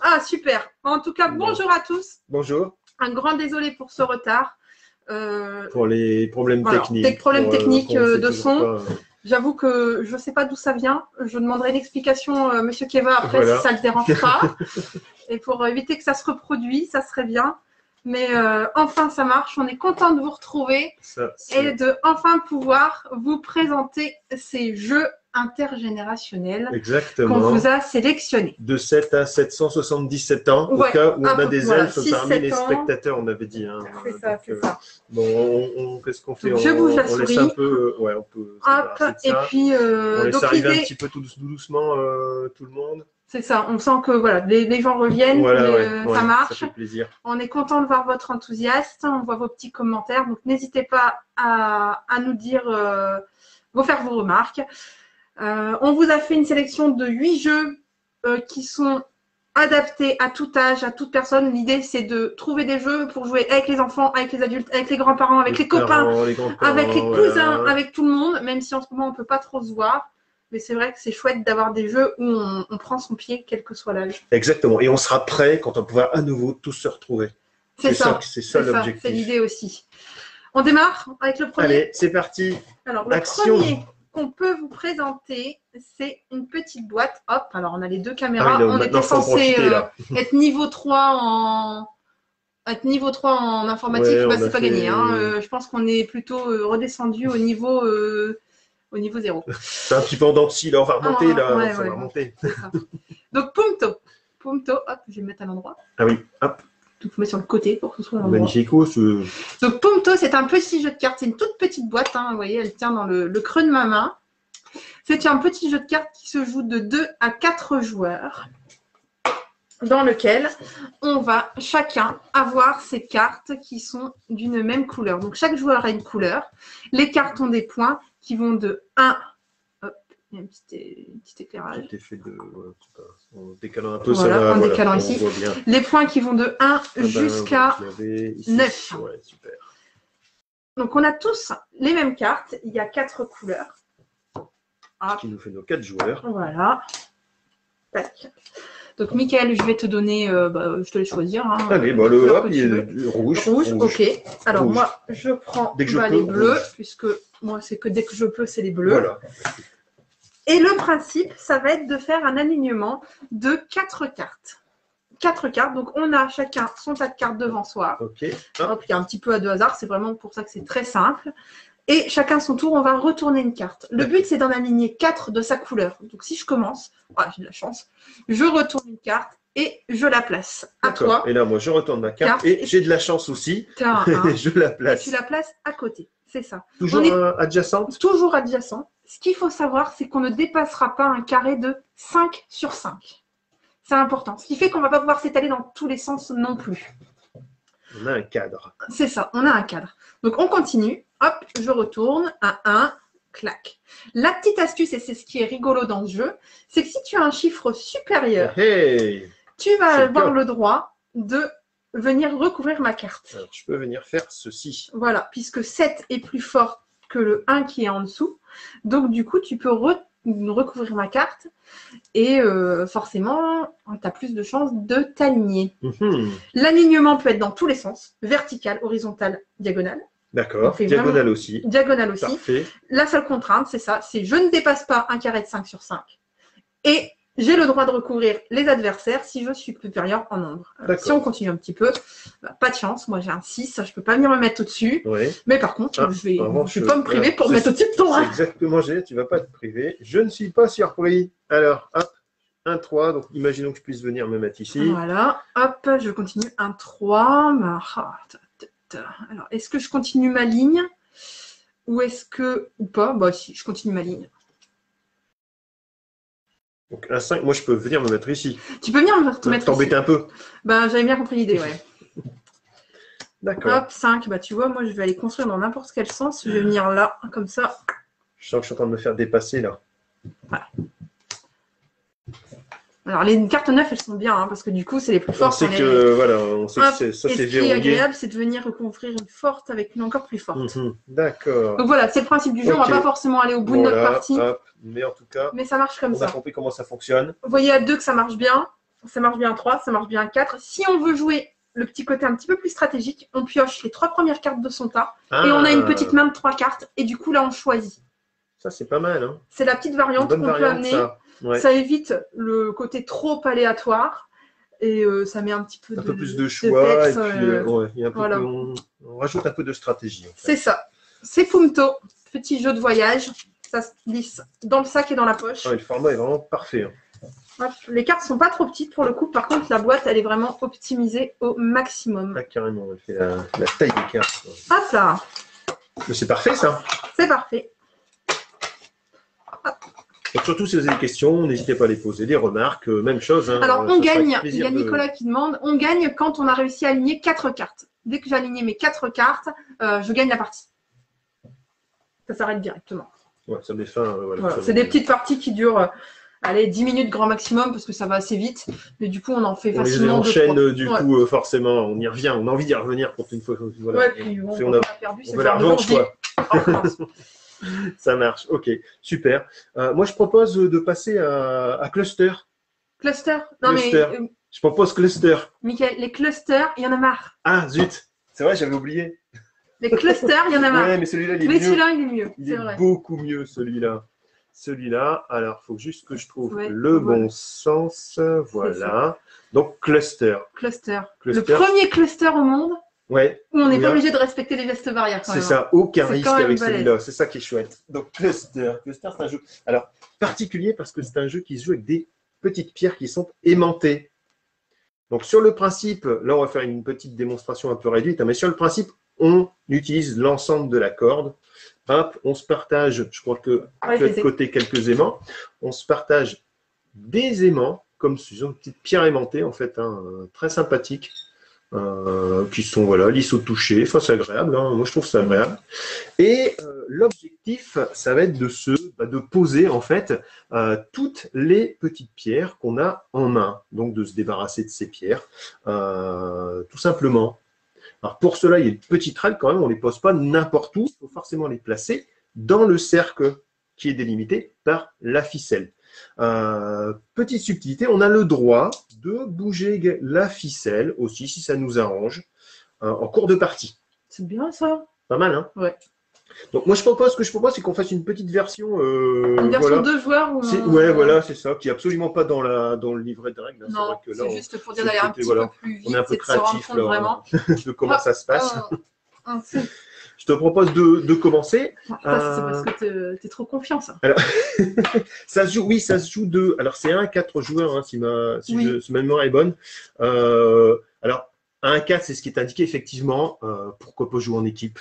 Ah, super. En tout cas, bonjour à tous. Bonjour. Un grand désolé pour ce retard. Pour les problèmes techniques. Des problèmes techniques de son. Pas... J'avoue que je ne sais pas d'où ça vient. Je demanderai une explication, Monsieur Keva, après, si ça ne le dérange pas. Et pour éviter que ça se reproduise, ça serait bien. Mais enfin, ça marche. On est content de vous retrouver et de enfin pouvoir vous présenter ces jeux intergénérationnels qu'on vous a sélectionnés. De 7 à 777 ans, au cas où on a des elfes parmi les spectateurs, on avait dit. Hein. C'est ça, c'est ça. Bon, qu'est-ce qu'on fait? Je bouge la souris. Laisse un peu, ouais, on peut. Hop, et puis, on laisse arriver un petit peu tout doucement tout le monde. C'est ça, on sent que voilà, les gens reviennent, ça marche. Ça fait plaisir. On est content de voir votre enthousiasme, on voit vos petits commentaires, donc n'hésitez pas à nous dire, faire vos remarques. On vous a fait une sélection de 8 jeux qui sont adaptés à tout âge, à toute personne. L'idée, c'est de trouver des jeux pour jouer avec les enfants, avec les adultes, avec les grands-parents, avec les copains, avec les cousins, avec tout le monde, même si en ce moment, on ne peut pas trop se voir. Mais c'est vrai que c'est chouette d'avoir des jeux où on prend son pied, quel que soit l'âge. Exactement. Et on sera prêt quand on pourra à nouveau tous se retrouver. C'est ça l'objectif. C'est l'idée aussi. On démarre avec le premier. Allez, c'est parti. Alors, le premier qu'on peut vous présenter, c'est une petite boîte. Hop, alors on a les deux caméras. On était censé être niveau 3 en informatique. Ouais, c'est pas gagné. Hein. Je pense qu'on est plutôt redescendu au niveau 0. C'est un petit peu en dents de scie, là, on va remonter, va remonter. Donc, Punto. Punto, hop, je vais le mettre à l'endroit. Ah oui, hop. Tout mettre sur le côté pour que ce soit à l'endroit. Magnifique. Donc, Punto, c'est un petit jeu de cartes. C'est une toute petite boîte, hein, vous voyez, elle tient dans le creux de ma main. C'est un petit jeu de cartes qui se joue de 2 à 4 joueurs, dans lequel on va chacun avoir ces cartes qui sont d'une même couleur. Donc, chaque joueur a une couleur. Les cartes ont des points qui vont de 1. Hop, il y a un petit éclairage. Petit effet de. En décalant un peu, voilà, ça va. En décalant ici. Les points qui vont de 1 jusqu'à 9. Ouais, super. Donc, on a tous les mêmes cartes. Il y a 4 couleurs. Ce qui nous fait nos 4 joueurs. Voilà. Tac. Donc, Mickaël, je vais te donner, je te laisse choisir. Hein, allez, le rouge. Rouge, ok. Alors, moi, je prends les bleus, puisque moi, c'est que dès que je peux, c'est les bleus. Voilà. Et le principe, ça va être de faire un alignement de 4 cartes. 4 cartes, donc on a chacun son tas de cartes devant soi. Ok. Hop, il y a un petit peu de hasard, c'est vraiment pour ça que c'est très simple. Et chacun son tour, on va retourner une carte. Le but, c'est d'en aligner 4 de sa couleur. Donc, si je commence, j'ai de la chance, je retourne une carte et je la place. À toi. Et là, moi, je retourne ma carte et j'ai de la chance aussi. Je la place. Et tu la places à côté. C'est ça. Toujours adjacente? Toujours adjacent. Ce qu'il faut savoir, c'est qu'on ne dépassera pas un carré de 5 sur 5. C'est important. Ce qui fait qu'on ne va pas pouvoir s'étaler dans tous les sens non plus. On a un cadre. C'est ça, on a un cadre. Donc, on continue. Hop, je retourne à 1, clac. La petite astuce, et c'est ce qui est rigolo dans ce jeu, c'est que si tu as un chiffre supérieur, tu vas avoir le droit de venir recouvrir ma carte. Alors, je peux venir faire ceci. Voilà, puisque 7 est plus fort que le 1 qui est en dessous. Donc, du coup, tu peux recouvrir ma carte et forcément, tu as plus de chances de t'aligner. L'alignement peut être dans tous les sens, vertical, horizontal, diagonal. D'accord, diagonale aussi. Diagonale aussi. Parfait. La seule contrainte, c'est ça, c'est je ne dépasse pas un carré de 5 sur 5 et j'ai le droit de recouvrir les adversaires si je suis supérieur en nombre. Si on continue un petit peu, pas de chance, moi j'ai un 6, je ne peux pas venir me mettre au-dessus. Oui. Mais par contre, je ne vais pas me priver pour me mettre au-dessus de toi. Exactement, tu ne vas pas te priver. Je ne suis pas surpris. Alors, hop, un 3, donc imaginons que je puisse venir me mettre ici. Voilà, hop, je continue un 3. Alors, est-ce que je continue ma ligne ou est-ce que, ou pas? Bah si, je continue ma ligne. Donc un 5, moi je peux venir me mettre ici. Tu peux venir me mettre ici. T'embêter un peu. Ben, j'avais bien compris l'idée, ouais. D'accord. Hop, 5, bah tu vois, moi je vais aller construire dans n'importe quel sens. Je vais venir là, comme ça. Je sens que je suis en train de me faire dépasser là. Voilà. Alors, les cartes 9, elles sont bien, hein, parce que du coup, c'est les plus fortes. On sait que ça, c'est verrouillé. Ce qui est agréable, c'est de venir recouvrir une forte avec une encore plus forte. D'accord. Donc voilà, c'est le principe du jeu. On ne va pas forcément aller au bout de notre partie. Hop. Mais en tout cas, mais ça marche comme ça. On a compris comment ça fonctionne. Vous voyez à 2 que ça marche bien. ça marche bien à 3, ça marche bien à 4. Si on veut jouer le petit côté un petit peu plus stratégique, on pioche les 3 premières cartes de son tas et on a une petite main de 3 cartes et du coup là on choisit. Ça c'est pas mal. Hein. C'est la petite variante qu'on peut amener. Ça. Ouais. Ça évite le côté trop aléatoire et ça met un petit peu peu plus de choix et puis ouais, il y a un peu voilà. On rajoute un peu de stratégie. En fait. C'est ça. C'est Fumto, petit jeu de voyage. Ça se glisse dans le sac et dans la poche. Ouais, le format est vraiment parfait. Hein. Hop, les cartes sont pas trop petites pour le coup. Par contre, la boîte, elle est vraiment optimisée au maximum. Ah, carrément, elle fait la taille des cartes. Hop là. Mais c'est parfait, ça. C'est parfait. Hop. Donc, surtout si vous avez des questions, n'hésitez pas à les poser, des remarques, même chose. Hein, alors, on gagne. Il y a Nicolas qui demande, on gagne quand on a réussi à aligner 4 cartes. Dès que j'ai aligné mes 4 cartes, je gagne la partie. Ça s'arrête directement. Ouais, ça met fin. Voilà. C'est des petites parties qui durent... Allez, 10 minutes grand maximum parce que ça va assez vite. Mais du coup, on en fait facilement. On enchaîne du coup, forcément, on y revient. On a envie d'y revenir pour une fois. Voilà. Ouais, puis on a perdu. On veut la revanche, quoi. Ça marche, ok, super. Moi, je propose de passer à cluster. Cluster. Non, cluster. Mais... Je propose cluster. Michael, les clusters, il y en a marre. Ah, zut. C'est vrai, j'avais oublié. Les clusters, il y en a marre. Ouais, mais celui-là, il est mieux. Mais celui-là, il est mieux. Il est vrai. beaucoup mieux, celui-là. Celui-là, alors, il faut juste que je trouve le bon sens. Voilà. Donc, cluster. Cluster. Le premier cluster au monde ouais. où on n'est pas obligé de respecter les gestes barrières. C'est ça, aucun risque avec celui-là. C'est ça qui est chouette. Donc, cluster. Cluster, c'est un jeu alors particulier parce que c'est un jeu qui se joue avec des petites pierres qui sont aimantées. Donc, sur le principe, là, on va faire une petite démonstration un peu réduite, mais sur le principe, on utilise l'ensemble de la corde. Hop, on se partage, je crois que de côté quelques aimants, on se partage des aimants, comme une petite pierre aimantée en fait, hein, très sympathique, qui sont voilà, lisses au toucher, enfin c'est agréable, hein, moi je trouve ça agréable. Et l'objectif, ça va être de poser en fait toutes les petites pierres qu'on a en main, donc de se débarrasser de ces pierres, tout simplement. Alors pour cela, il y a une petite règle quand même, on ne les pose pas n'importe où, il faut forcément les placer dans le cercle qui est délimité par la ficelle. Petite subtilité, on a le droit de bouger la ficelle aussi, si ça nous arrange, en cours de partie. C'est bien ça. Pas mal, hein? Ouais. Donc moi, ce que je propose, c'est qu'on fasse une petite version... une version 2 joueurs ou ouais, voilà, c'est ça, qui n'est absolument pas dans le livret de règles. Non, c'est juste pour dire d'aller un petit peu plus vite, on est un peu créatif, là, vraiment de comment ça se passe. Je te propose de commencer. C'est parce que tu es trop confiant, ça. Alors, ça se joue de... Alors, c'est 1-4 joueurs, hein, si ma mémoire est bonne. Alors, 1-4, c'est ce qui est indiqué, effectivement. Pourquoi pas jouer en équipe?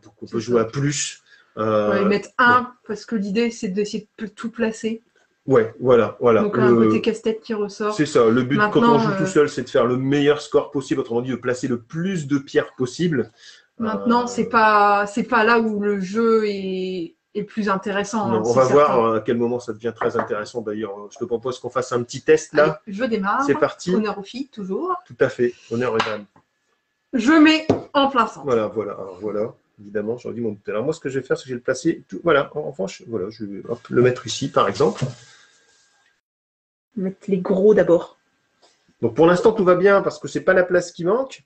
Pourquoi pas jouer à plus? Mettre 1, parce que l'idée, c'est d'essayer de tout placer. Ouais, voilà. Donc, un côté casse-tête qui ressort. C'est ça. Le but, quand on joue tout seul, c'est de faire le meilleur score possible. Autrement dit, de placer le plus de pierres possible. Maintenant, c'est pas là où le jeu est plus intéressant. Non, on va voir à quel moment ça devient très intéressant. D'ailleurs, je te propose qu'on fasse un petit test là. Allez, je démarre. C'est parti. Honneur aux filles, toujours. Tout à fait. Honneur aux dames. Je mets en plein centre. Voilà. Alors, voilà. Évidemment, j'aurais dit mon tout à l'heure. Moi, ce que je vais faire, c'est que je vais le placer. Voilà. En revanche, voilà, je vais le mettre ici, par exemple. Mettre les gros d'abord. Donc, pour l'instant, tout va bien parce que c'est pas la place qui manque.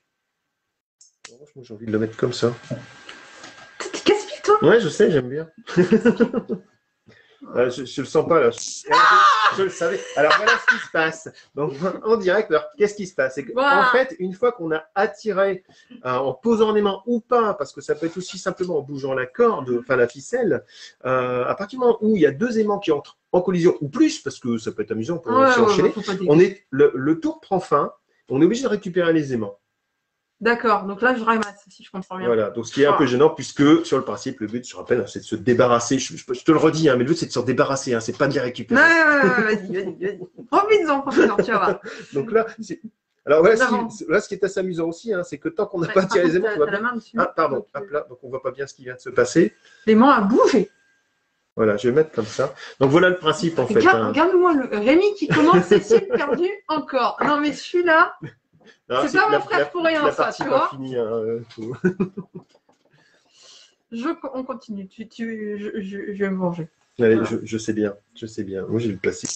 Moi, j'ai envie de le mettre comme ça. T'es casse-pied, toi? Ouais, je sais, j'aime bien. Je le sens pas là. Je le savais. Alors voilà ce qui se passe. Donc en direct, alors qu'est-ce qui se passe? C'est qu'en fait, une fois qu'on a attiré en posant les mains ou pas, parce que ça peut être aussi simplement en bougeant la corde, enfin la ficelle, à partir du moment où il y a 2 aimants qui entrent en collision ou plus, parce que ça peut être amusant pour enchaîner, le tour prend fin, on est obligé de récupérer les aimants. D'accord, donc là je ramasse, si je comprends bien. Voilà, donc ce qui est un peu gênant, puisque sur le principe, le but, je rappelle, c'est de se débarrasser. Je te le redis, hein, mais le but c'est de se débarrasser, hein, c'est pas de les récupérer. Vas-y. Profites-en, tu vas voir. Donc là, alors voilà, ce qui est assez amusant aussi, hein, c'est que tant qu'on n'a pas tiré les aimants, on va bien... Ah, pardon, hop là, donc on voit pas bien ce qui vient de se passer. L'aimant a bougé. Voilà, je vais mettre comme ça. Donc voilà le principe en fait. Regarde-moi le Rémi qui commence, Cécile perdu encore. Non mais celui-là. C'est pas mon frère pour rien, ça, tu vois. Fini, hein, on continue. Je vais me venger. Allez, voilà. je sais bien. Moi, je vais le placer.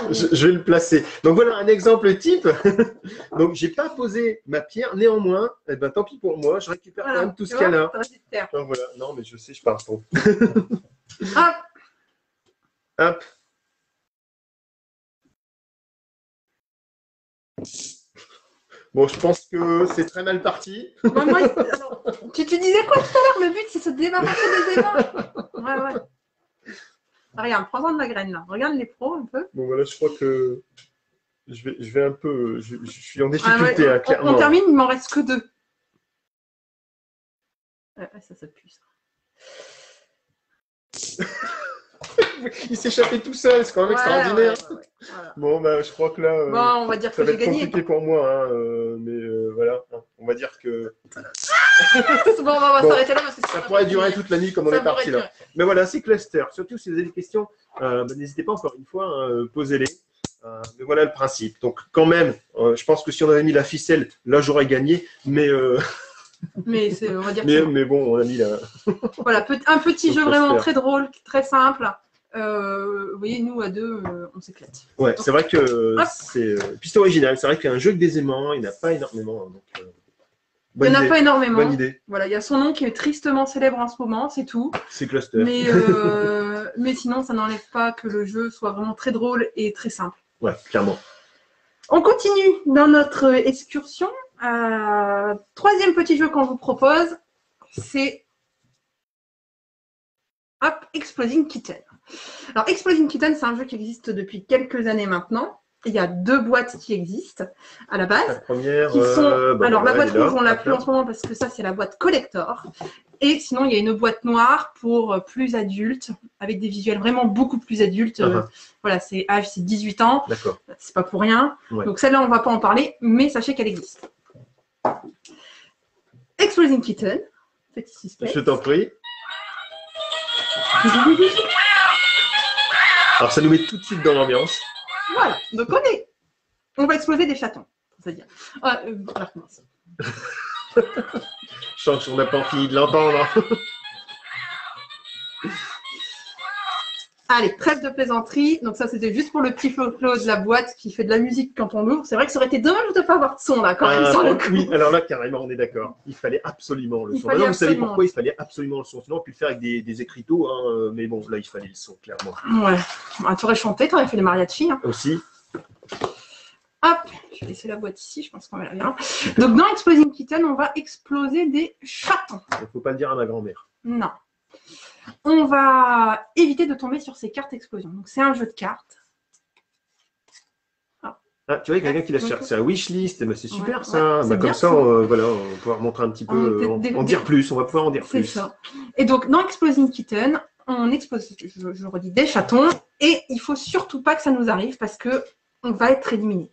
Je vais le placer. Donc voilà un exemple type. Donc j'ai pas posé ma pierre, néanmoins, eh ben, tant pis pour moi, je récupère quand même tout ce qu'elle a. Donc, voilà. Non, mais je sais, je pars trop. Hop. Hop. Bon, je pense que c'est très mal parti. Bah, moi, alors, tu disais quoi tout à l'heure? Le but, c'est se débarrasser des ébats. Ouais. Ah, regarde, prends-en de la graine là. Regarde les pros un peu. Bon, voilà, je crois que je vais un peu. Je suis en difficulté, ouais, clairement. On termine, il m'en reste que 2. Ça pue ça. Il s'échappait tout seul, c'est quand même extraordinaire. Voilà. Bon, bah, je crois que là, bon, on va dire ça que va être gagné. compliqué pour moi, hein, mais voilà, on va dire que. Bon, on va s'arrêter là parce que ça pourrait durer toute la nuit comme on est parti là. Mais voilà, c'est cluster. Surtout si vous avez des questions, n'hésitez pas encore une fois, posez-les. Mais voilà le principe. Donc quand même, je pense que si on avait mis la ficelle, là j'aurais gagné, mais. Mais on va dire. Mais bon, on a mis la. Voilà, un petit jeu vraiment très drôle, très simple. Vous voyez, nous à 2, on s'éclate. Ouais, c'est vrai que c'est. Puis c'est original. C'est vrai qu'un jeu avec des aimants, il n'y en a pas énormément. Donc, il n'y en a pas énormément. Bonne idée. Voilà, il y a son nom qui est tristement célèbre en ce moment, c'est tout. C'est Cluster. Mais sinon, ça n'enlève pas que le jeu soit vraiment très drôle et très simple. Ouais, clairement. On continue dans notre excursion. Troisième petit jeu qu'on vous propose, c'est Exploding Kitten. Alors, Exploding Kitten, c'est un jeu qui existe depuis quelques années maintenant. Il y a 2 boîtes qui existent à la base. La première, alors, la boîte rouge, on l'a plus en ce moment parce que ça, c'est la boîte collector. Et sinon, il y a une boîte noire pour plus adultes, avec des visuels vraiment beaucoup plus adultes. Voilà, c'est âge, c'est 18 ans. D'accord. C'est pas pour rien. Ouais. Donc, celle-là, on ne va pas en parler, mais sachez qu'elle existe. Exploding Kitten. Petit suspense. Je t'en prie. Alors, ça nous met tout de suite dans l'ambiance. Voilà, donc on va exploser des chatons, c'est-à-dire. Je sens qu'on n'a pas fini de l'entendre. Allez, trêve de plaisanterie. Donc ça, c'était juste pour le petit flow de la boîte qui fait de la musique quand on l'ouvre. C'est vrai que ça aurait été dommage de ne pas avoir de son là quand même sur le coup. Oui, alors là, carrément, on est d'accord. Il fallait absolument le son. Maintenant, vous savez pourquoi il fallait absolument le son. Sinon, on peut le faire avec des écriteaux, hein, mais bon, là, il fallait le son, clairement. Ouais. Ah, tu aurais chanté, tu aurais fait les mariachis. Hein. Aussi. Hop, je vais laisser la boîte ici, je pense qu'on verra bien. Donc dans Exploding Kitten, on va exploser des chatons. Il ne faut pas le dire à ma grand-mère. Non. On va éviter de tomber sur ces cartes explosion. Donc c'est un jeu de cartes. Ah, tu vois, il y a quelqu'un qui l'a cherché. C'est un wishlist, c'est super ça. Comme bien, ça, on va pouvoir montrer un petit peu, en dire plus. On va pouvoir en dire plus. C'est ça. Et donc dans Exploding Kitten, on expose, je redis, des chatons. Et il ne faut surtout pas que ça nous arrive parce qu'on va être éliminé.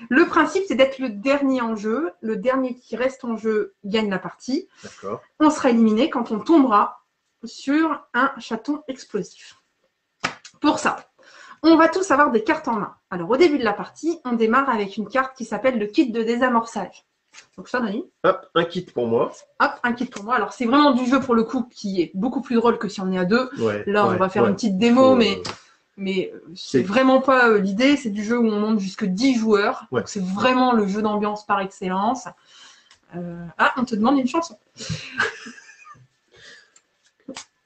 Le principe, c'est d'être le dernier en jeu. Le dernier qui reste en jeu gagne la partie. D'accord. On sera éliminé quand on tombera sur un chaton explosif. Pour ça, on va tous avoir des cartes en main. Alors, au début de la partie, on démarre avec une carte qui s'appelle le kit de désamorçage. Donc ça, Denis. Hop, un kit pour moi. Hop, un kit pour moi. Alors, c'est vraiment du jeu, pour le coup, qui est beaucoup plus drôle que si on est à 2. Là, on va faire une petite démo, mais c'est vraiment pas l'idée. C'est du jeu où on monte jusque 10 joueurs. Donc, c'est vraiment le jeu d'ambiance par excellence. On te demande une chanson.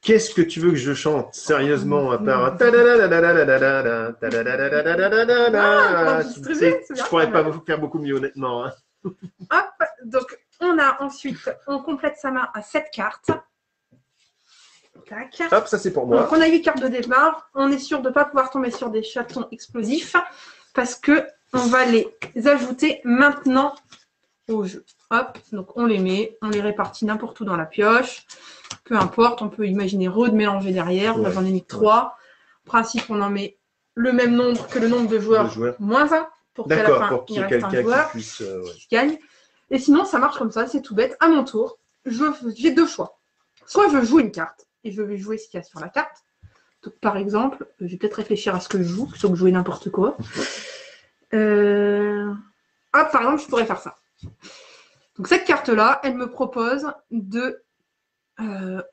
Qu'est-ce que tu veux que je chante sérieusement à part je pourrais pas vous faire beaucoup mieux honnêtement. Hein. Hop, donc on complète sa main à 7 cartes. Tac. Hop, ça c'est pour moi. Donc on a 8 cartes de départ. On est sûr de ne pas pouvoir tomber sur des chatons explosifs parce que on va les ajouter maintenant au jeu. Hop, donc on les met, on les répartit n'importe où dans la pioche. Peu importe, on peut imaginer de mélanger derrière. Là, j'en ai mis 3. En principe, on en met le même nombre que le nombre de joueurs. Moins 1 pour qu'à la fin, il reste un joueur qui gagne. Et sinon, ça marche comme ça, c'est tout bête. À mon tour, j'ai 2 choix. Soit je joue une carte et je vais jouer ce qu'il y a sur la carte. Donc, par exemple, je vais peut-être réfléchir à ce que je joue plutôt que jouer n'importe quoi. Par exemple, je pourrais faire ça. Donc, cette carte-là, elle me propose de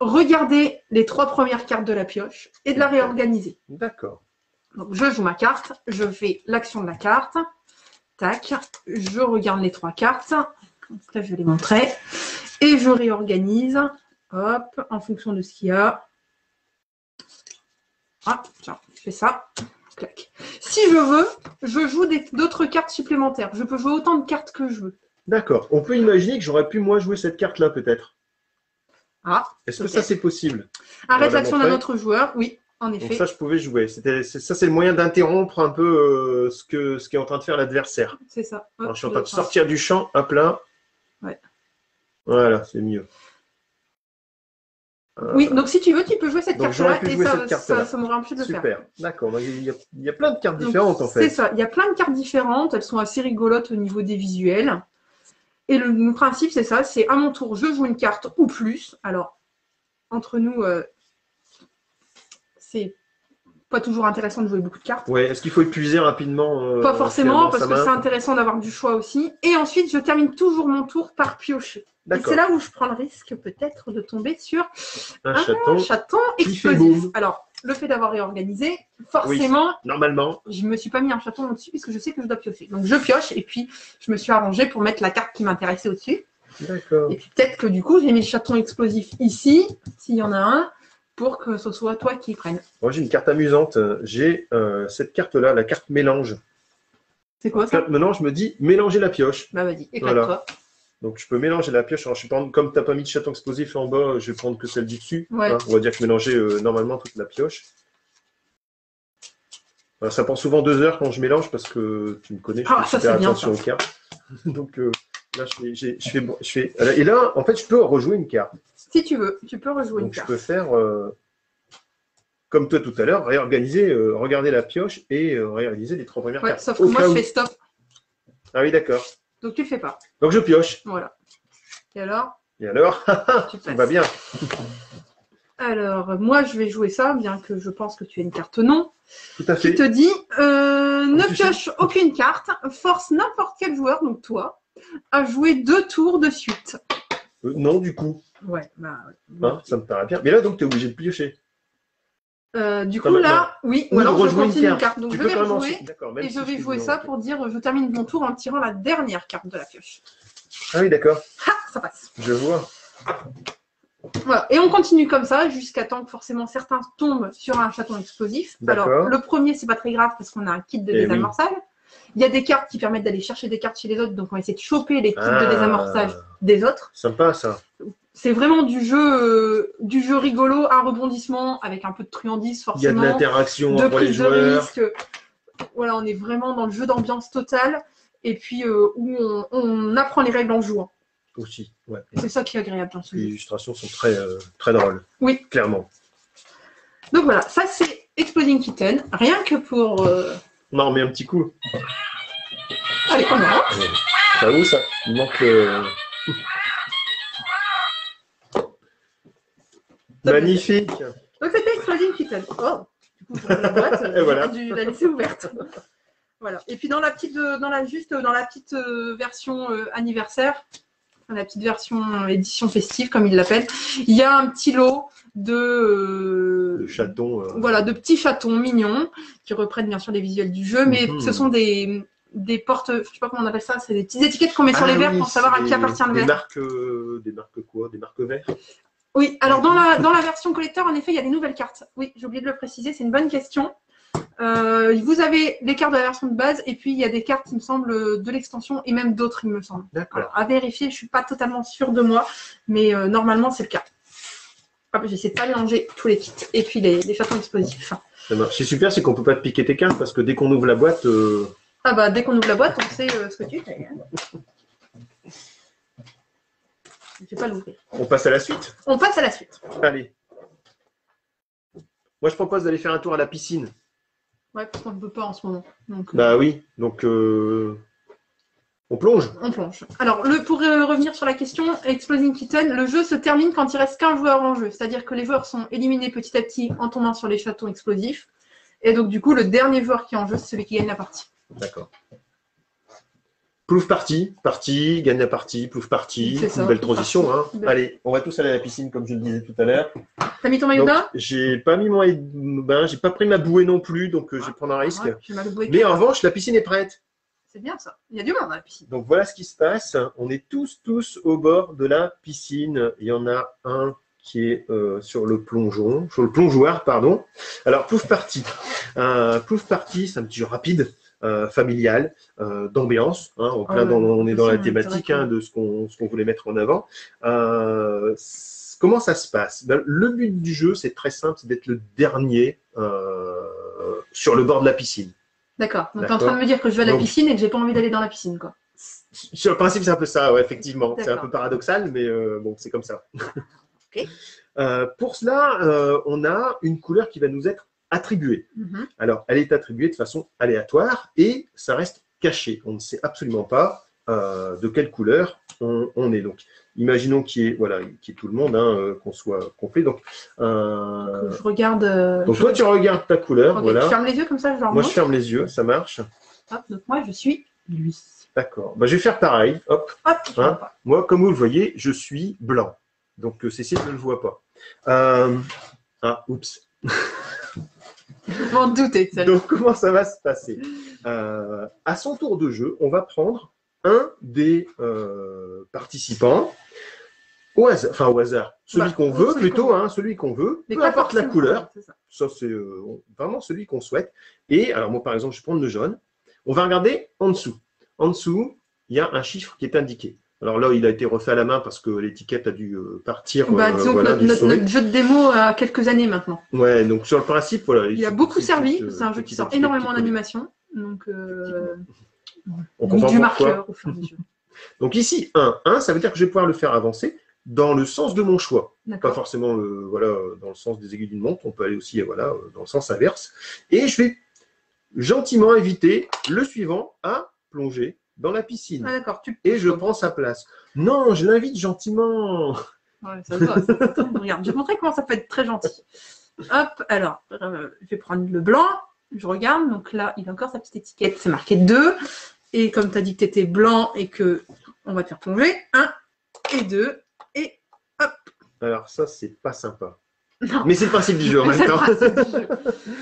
regarder les 3 premières cartes de la pioche et de la réorganiser. D'accord. Donc, je joue ma carte, je fais l'action de la carte. Tac, je regarde les 3 cartes. Donc là, je vais les montrer. Et je réorganise. Hop, en fonction de ce qu'il y a. Ah, tiens, je fais ça. Clac. Si je veux, je joue d'autres cartes supplémentaires. Je peux jouer autant de cartes que je veux. D'accord. On peut imaginer que j'aurais pu, moi, jouer cette carte-là, peut-être. Ah. Est-ce que ça, c'est possible? Arrête l'action d'un autre joueur. Oui, en effet. Donc ça, je pouvais jouer. Ça, c'est le moyen d'interrompre un peu ce qu'est en train de faire l'adversaire. C'est ça. Alors, je suis en train de sortir du champ. Hop là. Ouais. Voilà, c'est mieux. Oui, donc si tu veux, tu peux jouer cette carte-là et ça m'aurait empêché de le faire. Super, d'accord. Il y a plein de cartes différentes en fait. C'est ça, il y a plein de cartes différentes. Elles sont assez rigolotes au niveau des visuels. Et le principe, c'est ça, c'est à mon tour, je joue une carte ou plus. Alors, entre nous, c'est pas toujours intéressant de jouer beaucoup de cartes. Ouais, est-ce qu'il faut épuiser rapidement pas forcément, parce que c'est intéressant d'avoir du choix aussi. Et ensuite, je termine toujours mon tour par piocher. Et c'est là où je prends le risque peut-être de tomber sur un chaton explosif. Alors, le fait d'avoir réorganisé, forcément, normalement, je ne me suis pas mis un chaton au-dessus puisque je sais que je dois piocher. Donc, je pioche et puis je me suis arrangée pour mettre la carte qui m'intéressait au-dessus. D'accord. Et puis peut-être que du coup, j'ai mis le chaton explosif ici, s'il y en a un, pour que ce soit toi qui prenne. Moi, j'ai une carte amusante. J'ai cette carte-là, la carte mélange. C'est quoi ça? Maintenant, je me dis mélanger la pioche. Bah vas-y, éclate-toi. Voilà. Donc, je peux mélanger la pioche. Alors, comme tu n'as pas mis de chaton explosif en bas, je vais prendre que celle du dessus. Ouais. Hein, on va dire que mélanger normalement toute la pioche. Alors, ça prend souvent 2 heures quand je mélange parce que tu me connais, je fais super attention aux cartes. Donc, là, je fais. Et là, en fait, je peux rejouer une carte. Si tu veux, tu peux rejouer une carte. Donc, je peux faire, comme toi tout à l'heure, réorganiser, regarder la pioche et réaliser les 3 premières cartes. Sauf que moi, je fais stop. Ah oui, d'accord. Donc, tu ne le fais pas. Donc, je pioche. Voilà. Et alors? Ça va bien. Alors, moi, je vais jouer ça, bien que je pense que tu as une carte non. Tout à fait. Qui te dit, ne pioche aucune carte, force n'importe quel joueur, donc toi, à jouer 2 tours de suite. Non, du coup. Ouais, bah, hein, ça me paraît bien. Mais là, donc, tu es obligé de piocher. Du coup, là, oui, ou alors je continue une carte. Donc, je vais rejouer et je vais jouer ça pour dire je termine mon tour en tirant la dernière carte de la pioche. Ah oui, d'accord. Ah, ça passe. Je vois. Voilà. Et on continue comme ça jusqu'à temps que forcément certains tombent sur un chaton explosif. Alors, le premier, c'est pas très grave parce qu'on a un kit de désamorçage. Oui. Il y a des cartes qui permettent d'aller chercher des cartes chez les autres, donc on va essayer de choper les kits de désamorçage des autres. Sympa, ça. C'est vraiment du jeu rigolo, un rebondissement avec un peu de truandise forcément. Il y a de l'interaction entre les joueurs. De risque. Voilà, on est vraiment dans le jeu d'ambiance totale et puis où on apprend les règles en jouant. Aussi, ouais. C'est ça qui est agréable dans ce jeu. Les illustrations sont très drôles. Oui. Clairement. Donc voilà, ça c'est Exploding Kitten. Rien que pour... Non, mais un petit coup. Allez, on va. Ça où ça? Il manque Magnifique. Donc c'était Exploding Kitten. Oh, du coup, la boîte, j'ai dû la laisser ouverte. Voilà. Et puis dans la petite version anniversaire, la petite version édition festive, comme ils l'appellent, il y a un petit lot de chatons. Voilà, de petits chatons mignons qui reprennent bien sûr les visuels du jeu, mais ce sont des portes, je sais pas comment on appelle ça, c'est des petites étiquettes qu'on met sur les verres pour savoir à qui appartient le verre. Des marques quoi? Des marques verres? Oui, alors dans la version collector, en effet, il y a des nouvelles cartes. Oui, j'ai oublié de le préciser, c'est une bonne question. Vous avez les cartes de la version de base et puis il y a des cartes, il me semble, de l'extension et même d'autres, il me semble. Alors, à vérifier, je ne suis pas totalement sûre de moi, mais normalement, c'est le cas. J'essaie de pas mélanger tous les kits et puis les chatons explosifs. C'est super, c'est qu'on ne peut pas te piquer tes cartes parce que dès qu'on ouvre la boîte... Ah bah, dès qu'on ouvre la boîte, on sait ce que tu fais. Je ne vais pas l'ouvrir. On passe à la suite? On passe à la suite. Allez. Moi, je propose d'aller faire un tour à la piscine. Ouais, parce qu'on ne peut pas en ce moment. Donc, bah oui, donc on plonge. On plonge. Alors, pour revenir sur la question, Exploding Kitten, le jeu se termine quand il reste qu'un joueur en jeu. C'est-à-dire que les joueurs sont éliminés petit à petit en tombant sur les chatons explosifs. Et donc, du coup, le dernier joueur qui est en jeu, c'est celui qui gagne la partie. D'accord. Plouf parti, gagne la partie, plouf parti, une belle transition. Hein. Allez, on va tous aller à la piscine comme je le disais tout à l'heure. T'as mis ton maillot de bain? J'ai pas mis mon maillot de bain, j'ai pas pris ma bouée non plus, donc je vais prendre un risque. Mais en revanche, la piscine est prête. C'est bien ça, il y a du monde dans la piscine. Donc voilà ce qui se passe, on est tous au bord de la piscine. Il y en a un qui est sur le plongeoir, pardon. Alors, plouf parti. Plouf parti, c'est un petit jeu rapide. Familial, d'ambiance, hein, on est dans la thématique de ce qu'on voulait mettre en avant. Comment ça se passe? Le but du jeu, c'est très simple, c'est d'être le dernier sur le bord de la piscine. D'accord, donc tu es en train de me dire que je vais à la piscine et que j'ai pas envie d'aller dans la piscine, quoi. Sur le principe, c'est un peu ça, ouais, effectivement. C'est un peu paradoxal, mais bon, c'est comme ça. Okay. Pour cela, on a une couleur qui va nous être attribuée. Alors, elle est attribuée de façon aléatoire et ça reste caché. On ne sait absolument pas de quelle couleur on est. Donc, imaginons qu'il y ait tout le monde, qu'on soit complet. Donc, je regarde. Donc, toi, tu regardes ta couleur. Voilà. Je ferme les yeux comme ça, Moi, je ferme les yeux, ça marche. Hop, donc, moi, je suis lui. D'accord. Je vais faire pareil. Hop. Hein. Moi, comme vous le voyez, je suis blanc. Donc, Cécile ne le voit pas. Oups. Je m'en doutais. Donc, comment ça va se passer? À son tour de jeu, on va prendre un des participants au hasard. Celui qu'on veut, plutôt, celui qu'on veut, peu importe la couleur. Ça, c'est vraiment celui qu'on souhaite. Et alors, moi, par exemple, je vais prendre le jaune. On va regarder en dessous. En dessous, il y a un chiffre qui est indiqué. Alors là, il a été refait à la main parce que l'étiquette a dû partir. Disons que notre jeu de démo a quelques années maintenant. Ouais, donc sur le principe, voilà. Il a beaucoup servi. C'est un jeu qui sort énormément en animation. Donc, du marqueur au fur et à mesure. Donc ici, 1, ça veut dire que je vais pouvoir le faire avancer dans le sens de mon choix. Pas forcément dans le sens des aiguilles d'une montre. On peut aller aussi dans le sens inverse. Et je vais gentiment inviter le suivant à plonger dans la piscine. D'accord. Et je prends sa place. Non, je l'invite gentiment. Ouais, ça se voit. Regarde, je vais te montrer comment ça peut être très gentil. Hop, alors, je vais prendre le blanc. Je regarde. Donc là, il a encore sa petite étiquette. C'est marqué 2. Et comme tu as dit que tu étais blanc et que on va te faire plonger, 1 et 2. Et hop. Alors ça, c'est pas sympa. Non. Mais c'est le principe du jeu en même temps.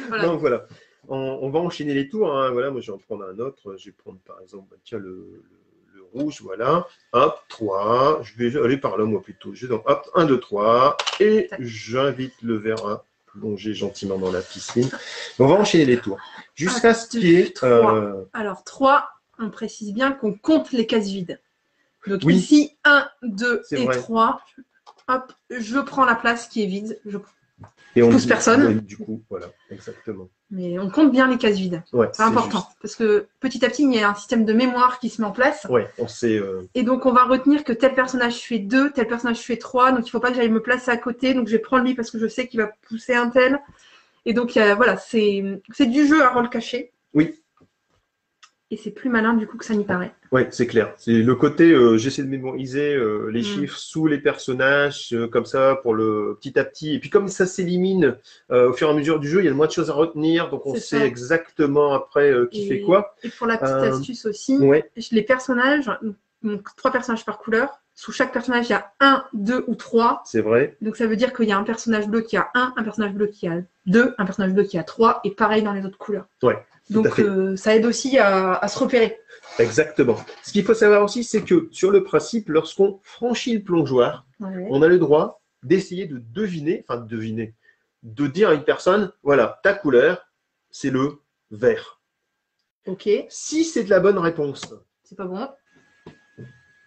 Voilà. Donc voilà. On va enchaîner les tours. Voilà, moi je vais en prendre un autre. Je vais prendre par exemple le rouge. Voilà. Hop, 3. Je vais aller par là moi plutôt. Donc hop, 1, 2, 3. Et j'invite le vert à plonger gentiment dans la piscine. On va enchaîner les tours. Jusqu'à ce qu'il y ait. Alors 3, on précise bien qu'on compte les cases vides. Donc ici, 1, 2 et 3. Hop, je prends la place qui est vide. Et on pousse personne. Du coup, voilà, exactement. Mais on compte bien les cases vides. Ouais, c'est important. Juste. Parce que petit à petit, il y a un système de mémoire qui se met en place. Ouais, on sait. Et donc, on va retenir que tel personnage fait 2, tel personnage fait 3. Donc, il ne faut pas que j'aille me placer à côté. Donc, je vais prendre lui parce que je sais qu'il va pousser un tel. Et donc, voilà, c'est du jeu à rôle caché. Oui. Et c'est plus malin du coup que ça n'y paraît. Oui, c'est clair. C'est le côté, j'essaie de mémoriser les chiffres sous les personnages, comme ça, pour le petit à petit. Et puis comme ça s'élimine au fur et à mesure du jeu, il y a moins de choses à retenir, donc on sait exactement après qui fait quoi. Et pour la petite astuce aussi, les personnages, donc 3 personnages par couleur, sous chaque personnage, il y a 1, 2 ou 3. C'est vrai. Donc ça veut dire qu'il y a un personnage bleu qui a 1, un personnage bleu qui a 2, un personnage bleu qui a 3, et pareil dans les autres couleurs. Ouais. Donc ça aide aussi à se repérer. Exactement. Ce qu'il faut savoir aussi, c'est que sur le principe, lorsqu'on franchit le plongeoir, on a le droit d'essayer de deviner, de dire à une personne, voilà, ta couleur, c'est le vert. Ok. Si c'est de la bonne réponse, c'est pas bon.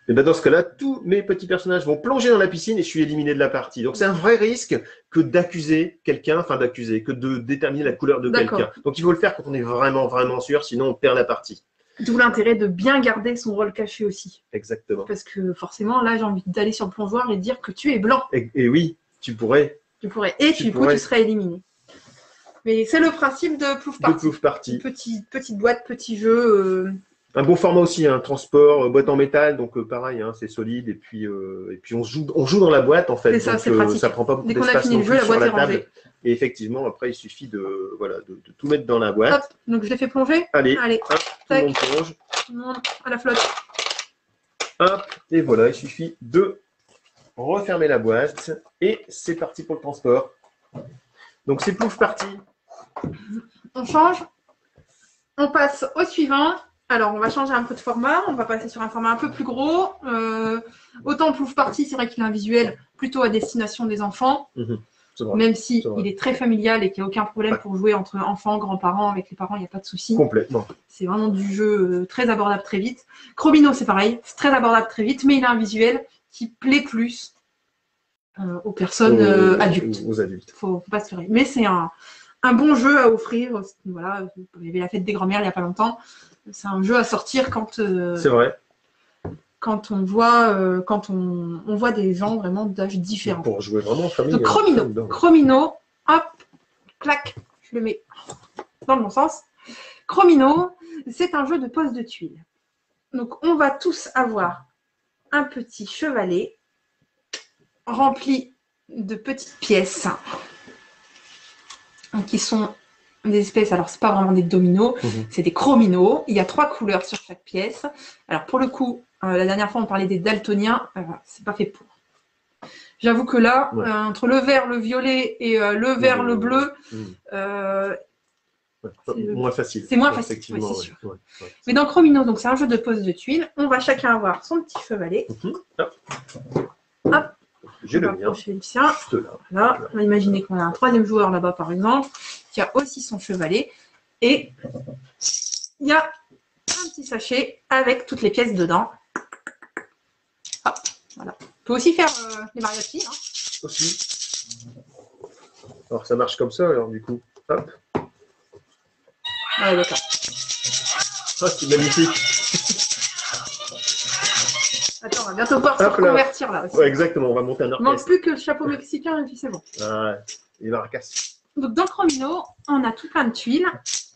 Et bien dans ce cas-là, tous mes petits personnages vont plonger dans la piscine et je suis éliminé de la partie. Donc c'est un vrai risque que d'accuser quelqu'un, que de déterminer la couleur de quelqu'un. Donc il faut le faire quand on est vraiment, vraiment sûr, sinon on perd la partie. D'où l'intérêt de bien garder son rôle caché aussi. Exactement. Parce que forcément, là, j'ai envie d'aller sur le plongeoir et dire que tu es blanc. Et oui, tu pourrais. Tu pourrais. Et du coup, tu serais éliminé. Mais c'est le principe de Plouf Party. Petite boîte, petit jeu. Un bon format aussi, transport, boîte en métal, donc pareil, c'est solide. Et puis on joue dans la boîte en fait. C'est ça, c'est pratique. Ça prend pas beaucoup d'espace. Dès qu'on a fini le jeu, la boîte est rangée. Et effectivement, après, il suffit de tout mettre dans la boîte. Hop, donc je l'ai fait plonger. Allez, hop, tout le monde plonge. Tout le monde à la flotte. Hop, et voilà, il suffit de refermer la boîte et c'est parti pour le transport. Donc c'est pouf parti. On change. On passe au suivant. Alors, on va changer un peu de format. On va passer sur un format un peu plus gros. Autant Plouf Party, c'est vrai qu'il a un visuel plutôt à destination des enfants. Même si il est très familial et qu'il n'y a aucun problème pour jouer entre enfants, grands-parents. Avec les parents, il n'y a pas de souci. Complètement. C'est vraiment du jeu très abordable très vite. Chromino, c'est pareil. C'est très abordable très vite, mais il a un visuel qui plaît plus aux personnes adultes. Aux adultes. Faut pas se leurrer. Mais c'est un bon jeu à offrir. Voilà, il y avait la fête des grands-mères il n'y a pas longtemps. C'est un jeu à sortir quand, c'est vrai. Quand on voit des gens vraiment d'âge différents. Pour jouer vraiment en famille. Donc Chromino, hop, clac, je le mets dans le bon sens. Chromino, c'est un jeu de pose de tuiles. Donc on va tous avoir un petit chevalet rempli de petites pièces qui sont des espèces, alors c'est pas vraiment des dominos, c'est des chrominos. Il y a 3 couleurs sur chaque pièce. Alors pour le coup, la dernière fois on parlait des daltoniens, c'est pas fait pour. J'avoue que là, entre le vert, le violet et le vert, le bleu, moins facile. C'est moins facile, oui, c'est sûr. Mais dans Chromino, donc c'est un jeu de pose de tuiles, on va chacun avoir son petit chevalet. Hop. J'ai le mien. Le sien. Voilà. On va imaginer qu'on a un 3e joueur là-bas, par exemple, qui a aussi son chevalet. Et il y a un petit sachet avec toutes les pièces dedans. Hop, voilà. On peut aussi faire les mariachis. Hein. Aussi. Alors, ça marche comme ça, alors, du coup. Hop. Ah, d'accord. Ah, c'est magnifique. Attends, on va bientôt pouvoir se reconvertir là aussi. Ouais, exactement, on va monter un orchestre. Il manque plus que le chapeau mexicain et puis c'est bon. Ah, et maracas. Donc dans Chromino, on a tout plein de tuiles.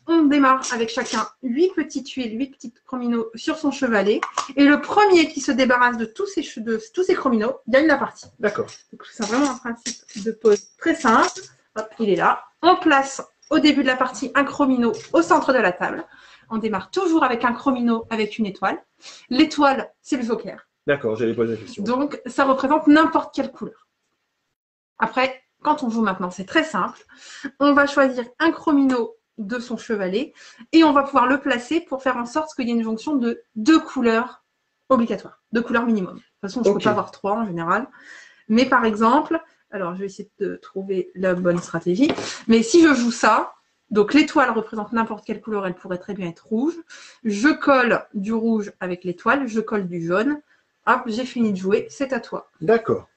On démarre avec chacun 8 petites tuiles, 8 petites Chromino sur son chevalet. Et le premier qui se débarrasse de tous ces Chrominos gagne la partie. D'accord. Donc c'est vraiment un principe de pose très simple. Hop, il est là. On place au début de la partie un Chromino au centre de la table. On démarre toujours avec un Chromino avec une étoile. L'étoile, c'est le joker. D'accord, j'allais poser la question. Donc, ça représente n'importe quelle couleur. Après, quand on joue maintenant, c'est très simple. On va choisir un Chromino de son chevalet et on va pouvoir le placer pour faire en sorte qu'il y ait une jonction de 2 couleurs obligatoires, 2 couleurs minimum. De toute façon, je ne peux pas avoir 3 en général. Mais par exemple, alors je vais essayer de trouver la bonne stratégie. Mais si je joue ça, donc l'étoile représente n'importe quelle couleur, elle pourrait très bien être rouge. Je colle du rouge avec l'étoile, je colle du jaune. Hop, j'ai fini de jouer, c'est à toi. D'accord.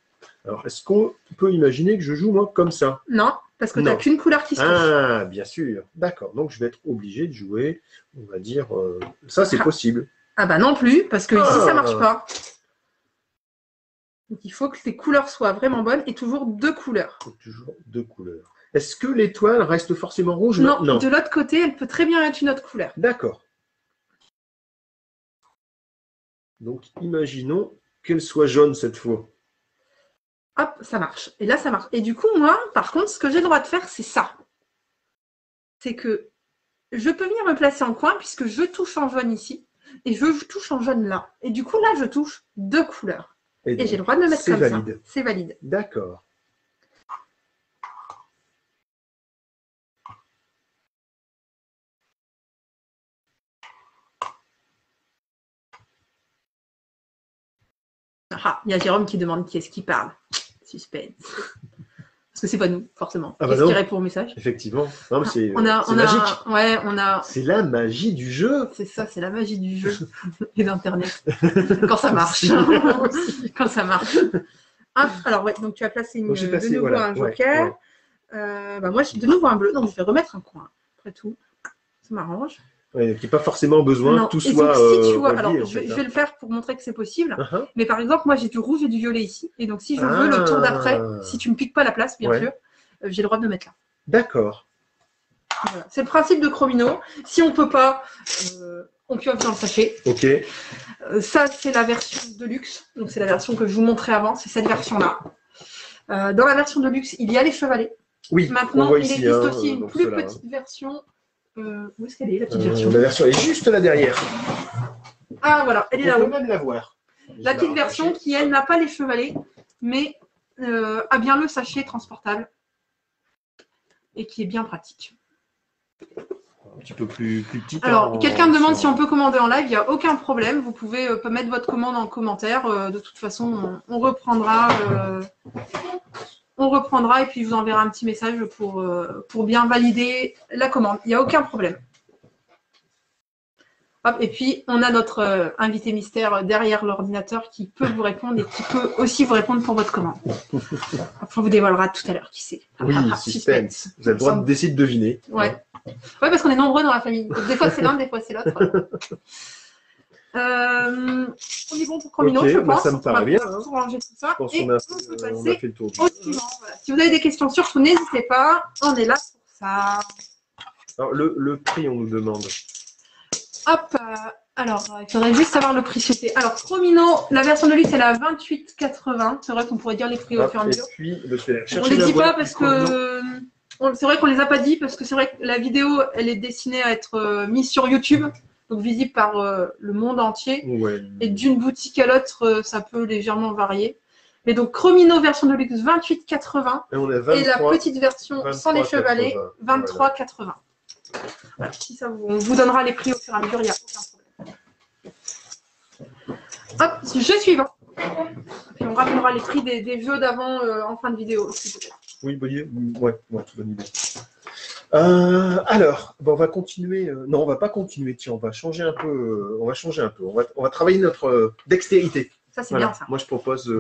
Alors, est-ce qu'on peut imaginer que je joue, moi, comme ça? Non, parce que tu n'as qu'une couleur qui se touche. Ah, bien sûr. D'accord. Donc, je vais être obligé de jouer, on va dire, ça, c'est possible. Ah bah non plus, parce que ici, ça ne marche pas. Donc, il faut que les couleurs soient vraiment bonnes et toujours 2 couleurs. Toujours 2 couleurs. Est-ce que l'étoile reste forcément rouge? Non, de l'autre côté, elle peut très bien être une autre couleur. D'accord. Donc, imaginons qu'elle soit jaune cette fois. Hop, ça marche. Et là, ça marche. Et du coup, moi, par contre, ce que j'ai le droit de faire, c'est ça. C'est que je peux venir me placer en coin puisque je touche en jaune ici et je touche en jaune là. Et du coup, là, je touche 2 couleurs. Et j'ai le droit de me mettre comme ça. C'est valide. D'accord. Ah, il y a Jérôme qui demande qui est-ce qui parle. Suspense. Parce que c'est pas nous, forcément. Ah bah Qu'est-ce qui répond au message? Effectivement. C'est magique. Ouais, c'est la magie du jeu. C'est ça, c'est la magie du jeu et d'Internet. Quand ça marche. Quand ça marche. Ah, alors, ouais, donc tu as placé de nouveau un joker. Bah, moi, j'ai de nouveau un bleu, donc je vais remettre un coin. Après tout, ça m'arrange. Ouais, qui n'a pas forcément besoin que tout soit. Donc, si tu vois, alors je vais le faire pour montrer que c'est possible. Mais par exemple, moi j'ai du rouge et du violet ici. Et donc, si je veux le tour d'après, si tu ne me piques pas la place, bien sûr, j'ai le droit de me mettre là. D'accord. Voilà. C'est le principe de Chromino. Si on ne peut pas, on pioche dans le sachet. Ok. Ça, c'est la version de luxe. Donc, c'est la version que je vous montrais avant. C'est cette version-là. Dans la version de luxe, il y a les chevalets. Oui. Maintenant, il existe aussi une plus petite version. Où est-ce qu'elle est, la petite version? La version est juste là derrière. Ah, voilà, elle est là-haut. On peut même la voir. La petite version qui, elle, n'a pas les chevalets, mais a bien le sachet transportable et qui est bien pratique. Un petit peu plus petit. Alors, quelqu'un me demande si on peut commander en live, il n'y a aucun problème. Vous pouvez mettre votre commande en commentaire. De toute façon, on reprendra et puis je vous enverra un petit message pour bien valider la commande. Il n'y a aucun problème. Hop, et puis, on a notre invité mystère derrière l'ordinateur qui peut vous répondre et qui peut aussi vous répondre pour votre commande. Après, on vous dévoilera tout à l'heure qui c'est. Oui, suspense. Vous avez le droit d'essayer de deviner. Ouais. Ouais, parce qu'on est nombreux dans la famille. Donc, des fois, c'est l'un, des fois, c'est l'autre. On est bon pour Chromino, je pense. Ça me paraît bien. Pour ranger tout ça. Je pense qu'on a fait le tour du au suivant. Voilà. Si vous avez des questions, surtout, n'hésitez pas. On est là pour ça. Alors, le prix, on nous demande. Hop, alors, il faudrait juste savoir le prix souhaité. Alors, Chromino, la version de luxe, elle est à 28,80. C'est vrai qu'on pourrait dire les prix au fur et à mesure. Et puis, je vais on ne les dit pas parce que... C'est vrai qu'on ne les a pas dit parce que c'est vrai que la vidéo, elle est destinée à être mise sur YouTube, donc visible par le monde entier. Ouais. Et d'une boutique à l'autre, ça peut légèrement varier. Mais donc, Chromino version de luxe, 28,80. Et la petite version sans les chevalets, 23,80. Voilà. Voilà, si ça on vous donnera les prix au fur et à mesure, il n'y a aucun problème. Hop, sujet suivant. Puis on rappellera les prix des jeux d'avant en fin de vidéo aussi, peut-être. Oui, bonne idée. Ouais, bonne idée. Alors, on va continuer. Non, on va pas continuer. Tiens, on va changer un peu. On va travailler notre dextérité. Ça, c'est bien ça. Moi, je propose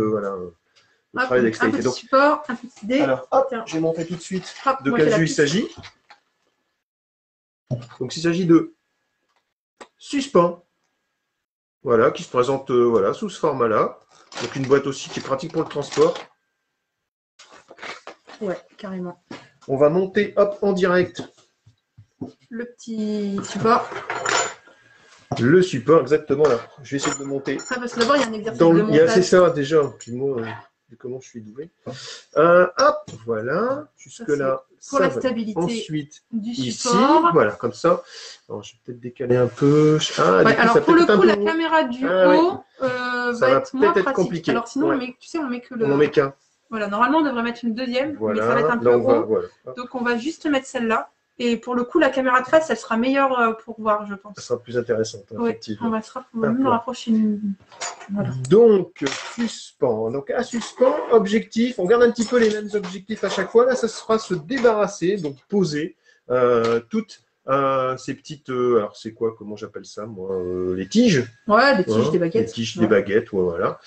travail dextérité. Un petit support, un petit dé. Alors, hop, je vais montrer tout de suite de quel jeu il s'agit. Donc, il s'agit de Suspens. Voilà, qui se présente sous ce format-là. Donc, une boîte aussi qui est pratique pour le transport. Ouais, carrément. On va monter en direct le petit support. Le support, exactement là. Je vais essayer de le monter. Ça, parce que d'abord, il y a un exercice de montage. C'est ça déjà. Puis moi, comment je suis doué. Hop, voilà. Jusque-là. Pour la stabilité ensuite, du support. Ici, voilà, comme ça. Alors, je vais peut-être décaler un peu. Alors, pour le coup, la caméra du haut va être moins pratique. Compliqué. Alors, sinon, on met que le... On n'en met qu'un. Voilà, normalement, on devrait mettre une deuxième, mais ça va être un peu haut. Donc, on va juste mettre celle-là. Et pour le coup, la caméra de face, elle sera meilleure pour voir, je pense. Ça sera plus intéressante, effectivement. On va même le rapprocher. Voilà. Donc, suspens. Donc, à suspens, objectif. On garde un petit peu les mêmes objectifs à chaque fois. Là, ça sera se débarrasser, donc poser toutes ces petites... alors, c'est quoi? Comment j'appelle ça, moi? Les tiges. Ouais, des tiges, des baguettes. Les tiges, des baguettes, voilà.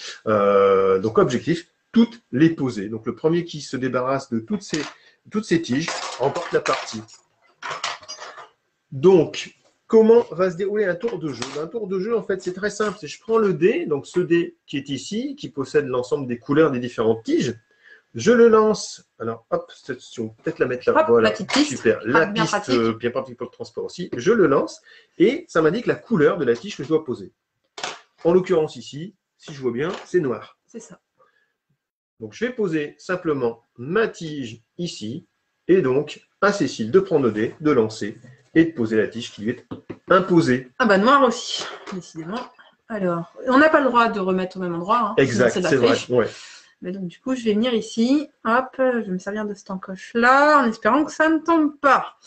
Donc, objectif, toutes les poser. Donc, le premier qui se débarrasse de toutes ces tiges remporte la partie. Donc, comment va se dérouler un tour de jeu? Un tour de jeu, en fait, c'est très simple. Je prends le dé, donc ce dé qui est ici, qui possède l'ensemble des couleurs des différentes tiges. Je le lance. Alors, hop, on peut peut-être la mettre là. Hop, voilà, la petite piste. Super. La bien piste, pratique. Bien pratique pour le transport aussi. Je le lance et ça m'indique la couleur de la tige que je dois poser. En l'occurrence ici, si je vois bien, c'est noir. C'est ça. Donc, je vais poser simplement ma tige ici et donc à Cécile de prendre le dé, de lancer et de poser la tige qui lui est imposée. Ah bah noir aussi, décidément. Alors, on n'a pas le droit de remettre au même endroit. Hein, exact, c'est vrai. Ouais. Mais donc du coup, je vais venir ici. Hop, je vais me servir de cette encoche-là en espérant que ça ne tombe pas.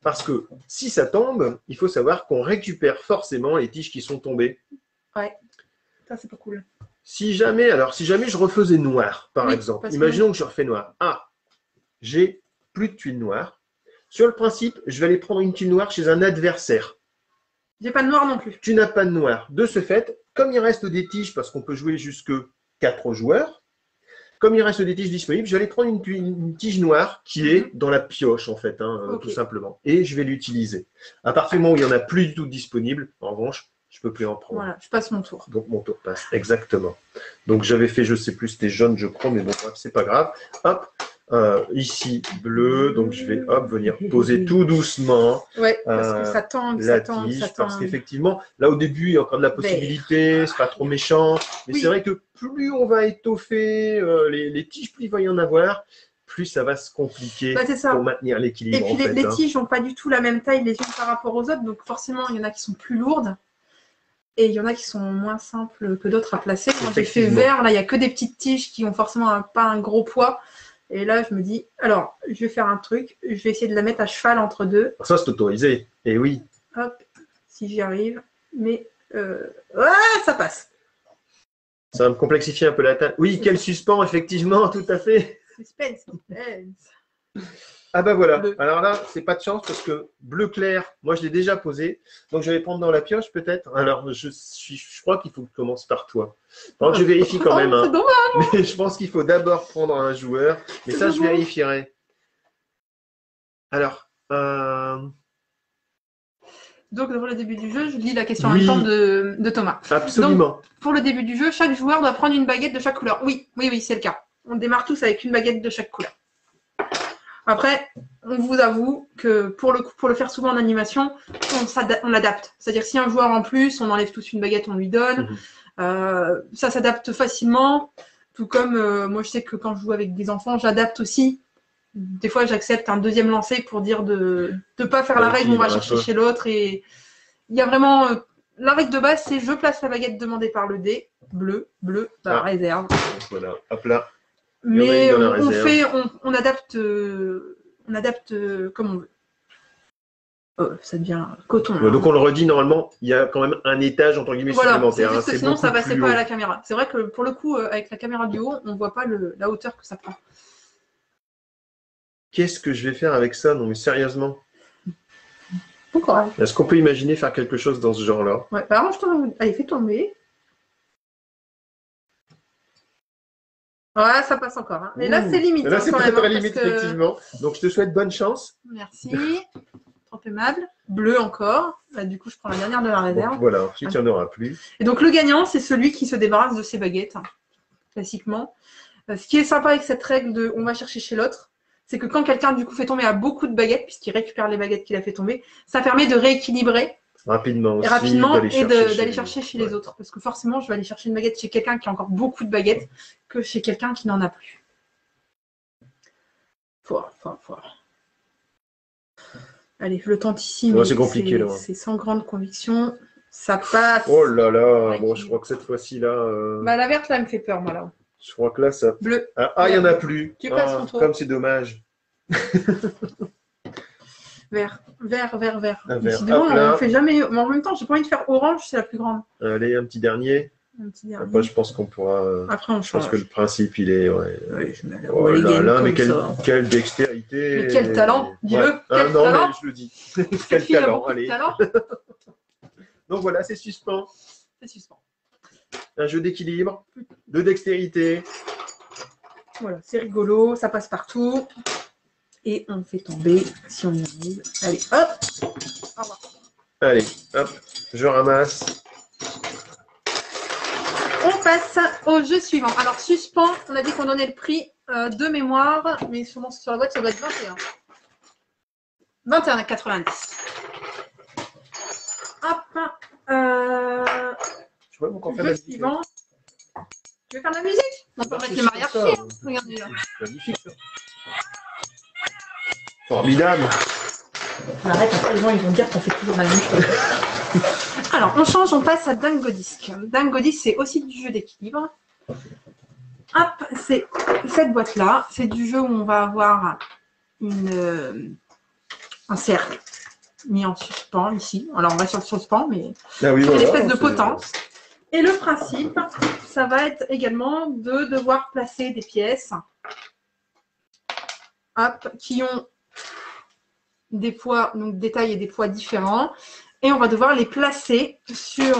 Parce que si ça tombe, il faut savoir qu'on récupère forcément les tiges qui sont tombées. Ouais, ça c'est pas cool. Si jamais je refaisais noir, par exemple, imaginons que je refais noir. Ah, j'ai plus de tuiles noires. Sur le principe, je vais aller prendre une tuile noire chez un adversaire. J'ai pas de noir non plus. Tu n'as pas de noir. De ce fait, comme il reste des tiges, parce qu'on peut jouer jusque 4 joueurs, comme il reste des tiges disponibles, je vais aller prendre une tige noire qui est dans la pioche, en fait, tout simplement. Et je vais l'utiliser. À partir du moment où il n'y en a plus du tout disponible, en revanche, je ne peux plus en prendre. Voilà, je passe mon tour. Donc, mon tour passe, exactement. Donc, j'avais fait, je ne sais plus, c'était jaune, je crois, mais bon, c'est pas grave. Hop. Ici bleu, donc je vais venir poser tout doucement. Ouais, parce que ça tangue, la tige, parce qu'effectivement, là au début, il y a encore de la possibilité, c'est pas trop méchant, mais c'est vrai que plus on va étoffer les tiges, plus il va y en avoir, plus ça va se compliquer pour maintenir l'équilibre. Et puis les tiges n'ont pas du tout la même taille les unes par rapport aux autres, donc forcément il y en a qui sont plus lourdes. Et il y en a qui sont moins simples que d'autres à placer. Moi, j'ai fait vert. Là, il n'y a que des petites tiges qui ont forcément pas un gros poids. Et là, je me dis, alors, je vais faire un truc. Je vais essayer de la mettre à cheval entre deux. Ça, c'est autorisé. Et oui. Hop, si j'y arrive. Mais, ça passe. Ça va me complexifier un peu la tâche. Oui, quel suspens, effectivement, tout à fait. Suspense, suspense. Ah bah voilà. Bleu. Alors là, c'est pas de chance parce que bleu clair, moi je l'ai déjà posé. Donc je vais prendre dans la pioche peut-être. Alors je crois qu'il faut que je commence par toi. Donc je vérifie quand même. C'est dommage. Mais je pense qu'il faut d'abord prendre un joueur. Mais ça, je vérifierai. Alors. Donc, pour le début du jeu, je lis la question en même temps de Thomas. Absolument. Donc, pour le début du jeu, chaque joueur doit prendre une baguette de chaque couleur. Oui, c'est le cas. On démarre tous avec une baguette de chaque couleur. Après, on vous avoue que pour le faire souvent en animation, on l'adapte. C'est-à-dire, si un joueur en plus, on enlève tous une baguette, on lui donne. Ça s'adapte facilement. Tout comme, moi, je sais que quand je joue avec des enfants, j'adapte aussi. Des fois, j'accepte un deuxième lancer pour dire de ne pas faire la règle, on va chercher chez l'autre. Et il y a vraiment… la règle de base, c'est je place la baguette demandée par le dé. Bleu, réserve. Voilà, hop là. Mais on adapte comme on veut. Ça devient coton. Donc on le redit, normalement, il y a quand même un étage entre guillemets supplémentaire. Juste que sinon, ça ne passait pas à la caméra. C'est vrai que pour le coup, avec la caméra du haut, on ne voit pas la hauteur que ça prend. Qu'est-ce que je vais faire avec ça? Non mais sérieusement. Pourquoi? Est-ce qu'on peut imaginer faire quelque chose dans ce genre-là? Ouais, par exemple, allez, fais tomber. Ouais, ça passe encore. Hein. Et là, c'est limite. Là, c'est pas très limite, effectivement. Donc, je te souhaite bonne chance. Merci. Trop aimable. Bleu encore. Là, du coup, je prends la dernière de la réserve. Bon, voilà, ensuite, il n'y en aura plus. Et donc, le gagnant, c'est celui qui se débarrasse de ses baguettes, classiquement. Ce qui est sympa avec cette règle de on va chercher chez l'autre, c'est que quand quelqu'un, du coup, fait tomber à beaucoup de baguettes, puisqu'il récupère les baguettes qu'il a fait tomber, ça permet de rééquilibrer. Rapidement aussi, et d'aller chercher chez les autres. Parce que forcément, je vais aller chercher une baguette chez quelqu'un qui a encore beaucoup de baguettes que chez quelqu'un qui n'en a plus. Fort. Allez, je le tente ici. C'est compliqué là. C'est sans grande conviction. Ça passe. Oh là là. Bon, je crois que cette fois-ci là. La verte là me fait peur, moi là. Je crois que là ça. Bleu. Ah, il n'y en a plus. Tu passes ton tour. Comme c'est dommage. Vert. Décidément, on ne fait jamais. Mais en même temps, j'ai pas envie de faire orange, c'est la plus grande. Allez, un petit dernier. Après, je pense qu'on pourra. Après, on change. Je pense que le principe, il est. Ouais. Je mets oh là là, mais quelle dextérité. Mais quel talent, dis-le. Ouais. Non, mais je le dis. Quel talent, allez. Talent. Donc voilà, c'est suspens. C'est suspens. Un jeu d'équilibre, de dextérité. Voilà, c'est rigolo, ça passe partout. Et on fait tomber si on y arrive. Allez, hop. Au revoir. Allez, hop, je ramasse. On passe au jeu suivant. Alors, suspens, on a dit qu'on donnait le prix de mémoire, mais sûrement sur la boîte, ça doit être 21. 21,90. Hop. Tu vois, mon jeu suivant. Tu veux faire de la musique? On peut mettre les mariages pieds. Regardez là. C'est magnifique ça. Formidable. Arrête, après les gens ils vont dire qu'on fait toujours la même chose. Alors, on change, on passe à Dingo Disc. Dingo Disc, c'est aussi du jeu d'équilibre. Hop, c'est cette boîte-là. C'est du jeu où on va avoir un cercle mis en suspens ici. Alors, on va sur le suspens, mais une espèce de potence. Et le principe, ça va être également de devoir placer des pièces qui ont des poids, donc des tailles et des poids différents. Et on va devoir les placer sur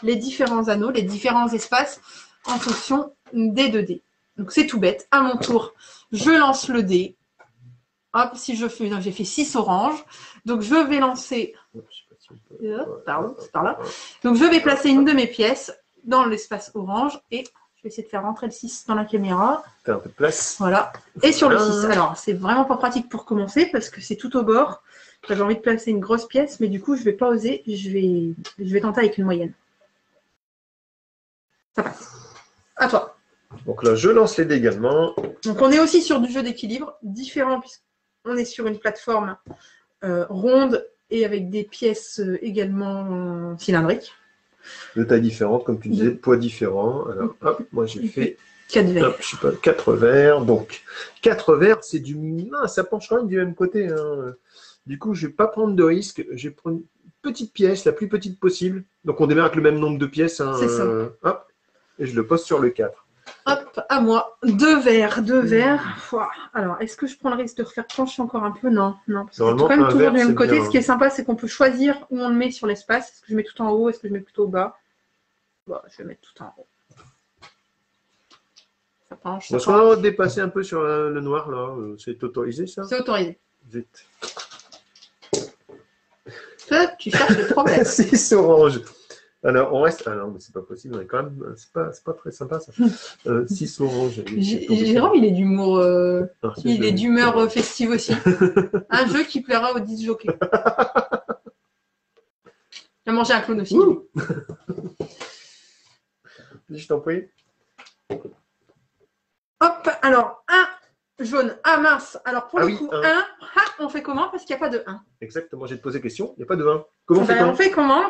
les différents anneaux, les différents espaces en fonction des 2 dés. Donc c'est tout bête. À mon tour, je lance le dé. Hop, si je fais, j'ai fait 6 oranges. Donc je vais lancer. Pardon, c'est par là. Donc je vais placer une de mes pièces dans l'espace orange et je vais essayer de faire rentrer le 6 dans la caméra. T'as un peu de place. Voilà. Et sur le 6. Alors, c'est vraiment pas pratique pour commencer parce que c'est tout au bord. J'avais envie de placer une grosse pièce, mais du coup, je vais pas oser. Je vais tenter avec une moyenne. Ça passe. À toi. Donc là, je lance les dés également. Donc, on est aussi sur du jeu d'équilibre, différent puisqu'on est sur une plateforme ronde et avec des pièces également cylindriques. De taille différente, comme tu disais, de poids différent. Alors, hop, moi j'ai fait 4 verres. Hop, je sais pas, 4 verres. Donc, 4 verres, c'est du. Ah, ça penche quand même du même côté, hein. Du coup, je ne vais pas prendre de risque. Je vais prendre une petite pièce, la plus petite possible. Donc, on démarre avec le même nombre de pièces, hein. C'est ça. Hop, et je le pose sur le 4. Hop, à moi. 2 verres, 2 verres. Ouah. Alors, est-ce que je prends le risque de refaire pencher encore un peu? Non, non. Parce que c'est quand même toujours du même côté. Ce qui est sympa, c'est qu'on peut choisir où on le met sur l'espace. Est-ce que je mets tout en haut? Est-ce que je mets plutôt au bas? Bon, je vais mettre tout en haut. Ça penche. Est-ce qu'on va dépasser un peu sur le noir, là? C'est autorisé, ça? C'est autorisé. Vite. Toi, tu cherches les problèmes. 6 oranges. Alors, on reste. Ah non, mais c'est pas possible. Mais quand même, c'est pas très sympa, ça. 6 oranges. Jérôme, il est d'humour. Il est d'humeur festive aussi. Un jeu qui plaira aux 10 jockeys. Il a mangé un clown aussi. Je t'en prie. Hop, alors, 1 jaune. Ah mince. Alors, pour le coup, 1, on fait comment? Parce qu'il n'y a pas de 1. Exactement, j'ai posé question. Il n'y a pas de 1. Comment on fait On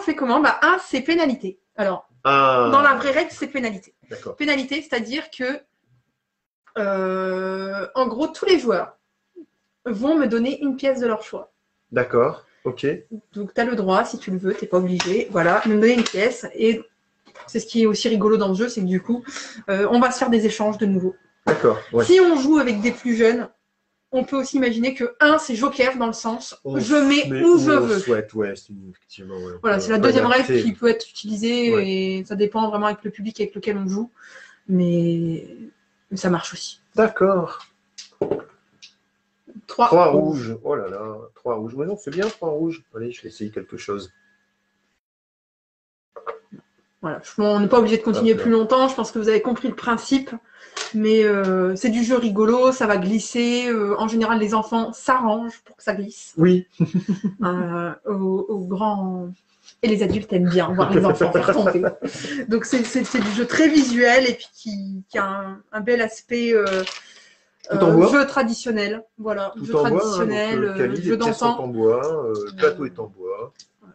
fait comment? Bah, 1, c'est pénalité. Alors, dans la vraie règle, c'est pénalité. Pénalité, c'est-à-dire que, en gros, tous les joueurs vont me donner une pièce de leur choix. D'accord, ok. Donc, tu as le droit, si tu le veux, tu n'es pas obligé. Voilà, de me donner une pièce. Et c'est ce qui est aussi rigolo dans le jeu, c'est que du coup, on va se faire des échanges de nouveau. D'accord. Ouais. Si on joue avec des plus jeunes, on peut aussi imaginer que 1, c'est joker dans le sens je mets où je veux. Souhaite, ouais, effectivement, ouais, voilà, c'est la deuxième règle qui peut être utilisée et ça dépend vraiment avec le public avec lequel on joue. Mais ça marche aussi. D'accord. 3 rouges. Oh là là, 3 rouges. Mais non, c'est bien 3 rouges. Allez, je vais essayer quelque chose. Voilà, on n'est pas obligé de continuer plus longtemps. Je pense que vous avez compris le principe. Mais c'est du jeu rigolo, ça va glisser. En général, les enfants s'arrangent pour que ça glisse. Oui. Aux grands... Et les adultes aiment bien voir les enfants faire tomber. Donc, c'est du jeu très visuel et puis qui a un bel aspect jeu traditionnel. Voilà, tout jeu traditionnel, jeu d'enfant. En bois, le plateau est en bois.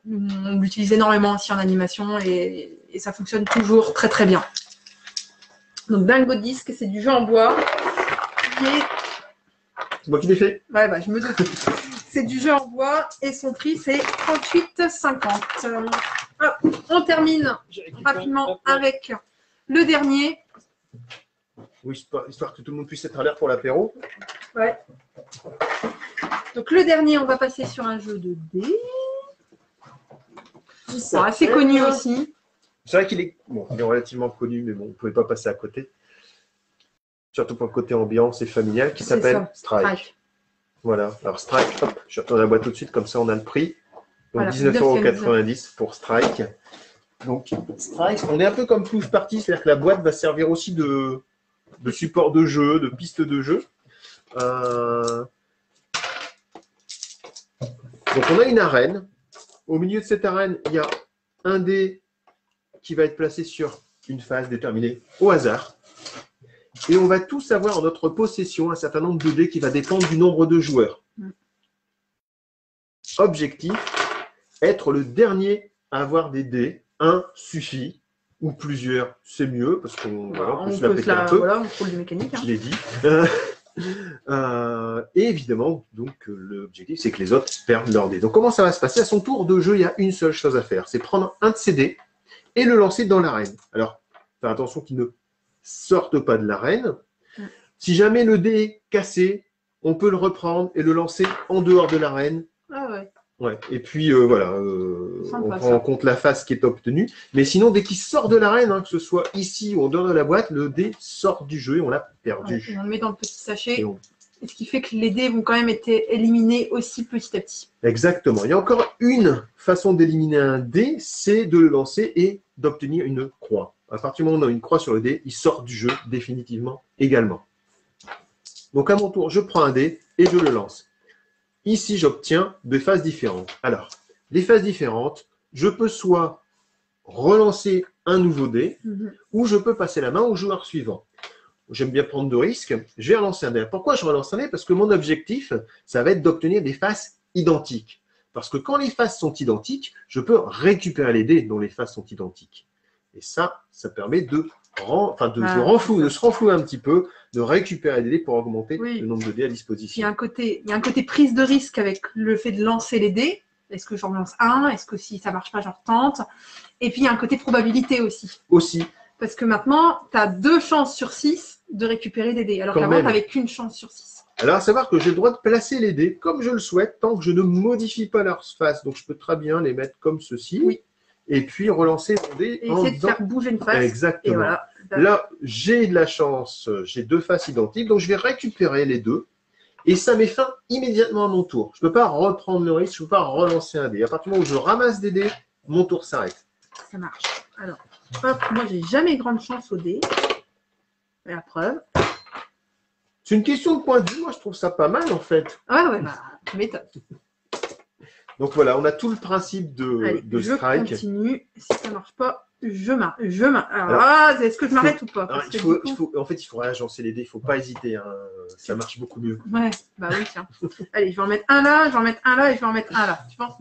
On l'utilise énormément aussi en animation et ça fonctionne toujours très très bien. Donc, Bingo Disc, c'est du jeu en bois qui est... C'est moi qui l'ai fait. Ouais, bah, je me doute. C'est du jeu en bois et son prix, c'est 38,50. On termine rapidement avec le dernier. Oui, histoire que tout le monde puisse être à l'air pour l'apéro. Ouais. Donc, le dernier, on va passer sur un jeu de dés. C'est assez connu aussi. C'est vrai qu'il est, il est relativement connu, mais bon, on ne pouvait pas passer à côté. Surtout pour le côté ambiance et familial, qui s'appelle Strike. Voilà. Alors Strike, hop, je retourne la boîte tout de suite, comme ça on a le prix. Donc voilà, 19,90 € pour Strike. Donc Strike, on est un peu comme Plouf Party, c'est-à-dire que la boîte va servir aussi de support de jeu, de piste de jeu. Donc on a une arène. Au milieu de cette arène, il y a un dé qui va être placé sur une phase déterminée au hasard. Et on va tous avoir en notre possession un certain nombre de dés qui va dépendre du nombre de joueurs. Objectif, être le dernier à avoir des dés. Un suffit, ou plusieurs, c'est mieux, parce qu'on peut se la péter un peu. Voilà, on trouve du mécanique. Je l'ai dit. Et évidemment, donc l'objectif, c'est que les autres perdent leurs dés. Donc comment ça va se passer? À son tour de jeu, il y a une seule chose à faire, c'est prendre un de ces dés et le lancer dans l'arène. Alors, faire attention qu'il ne sorte pas de l'arène. Si jamais le dé est cassé, on peut le reprendre et le lancer en dehors de l'arène. Ah ouais. Ouais. Et puis voilà, on prend en compte la phase qui est obtenue. Mais sinon, dès qu'il sort de l'arène, que ce soit ici ou en dehors de la boîte, le dé sort du jeu et on l'a perdu. Ouais, et on le met dans le petit sachet. Et ce qui fait que les dés vont quand même être éliminés aussi petit à petit. Exactement. Il y a encore une façon d'éliminer un dé, c'est de le lancer et d'obtenir une croix. À partir du moment où on a une croix sur le dé, il sort du jeu définitivement également. Donc à mon tour, je prends un dé et je le lance. Ici, j'obtiens deux phases différentes. Alors, les phases différentes, je peux soit relancer un nouveau dé, ou je peux passer la main au joueur suivant. J'aime bien prendre de risques, je vais relancer un dé. Pourquoi je relance un dé? Parce que mon objectif, ça va être d'obtenir des faces identiques. À Parce que quand les faces sont identiques, je peux récupérer les dés dont les faces sont identiques. Et ça permet de se renflouer un petit peu, de récupérer des dés pour augmenter le nombre de dés à disposition. Il y a un côté prise de risque avec le fait de lancer les dés. Est-ce que j'en lance un? Est-ce que si ça ne marche pas, j'en retente? Et puis, il y a un côté probabilité aussi. Parce que maintenant, tu as 2 chances sur 6 de récupérer des dés. Alors qu'avant, tu n'avais qu'une chance sur 6. Alors, à savoir que j'ai le droit de placer les dés comme je le souhaite, tant que je ne modifie pas leur face. Donc, je peux très bien les mettre comme ceci. Oui. Et puis, relancer mon dé. Et essayer de faire bouger une face. Exactement. Et voilà. Là, j'ai de la chance. J'ai 2 faces identiques. Donc, je vais récupérer les 2. Et ça met fin immédiatement à mon tour. Je ne peux pas reprendre le risque, je ne peux pas relancer un dé. À partir du moment où je ramasse des dés, mon tour s'arrête. Ça marche. Alors, hop, moi, j'ai jamais grande chance au dé. Et la preuve. C'est une question de point de vue. Moi, je trouve ça pas mal, en fait. Ouais, tu m'étonnes. Donc, voilà, on a tout le principe de strike. Je continue. Si ça ne marche pas, je marque. Alors, est-ce que je m'arrête ou pas? En fait, il faut réagencer les dés. Il ne faut pas hésiter. Hein. Ça marche beaucoup mieux. Ouais, bah oui, tiens. Allez, je vais en mettre un là, je vais en mettre un là et je vais en mettre un là. Tu penses?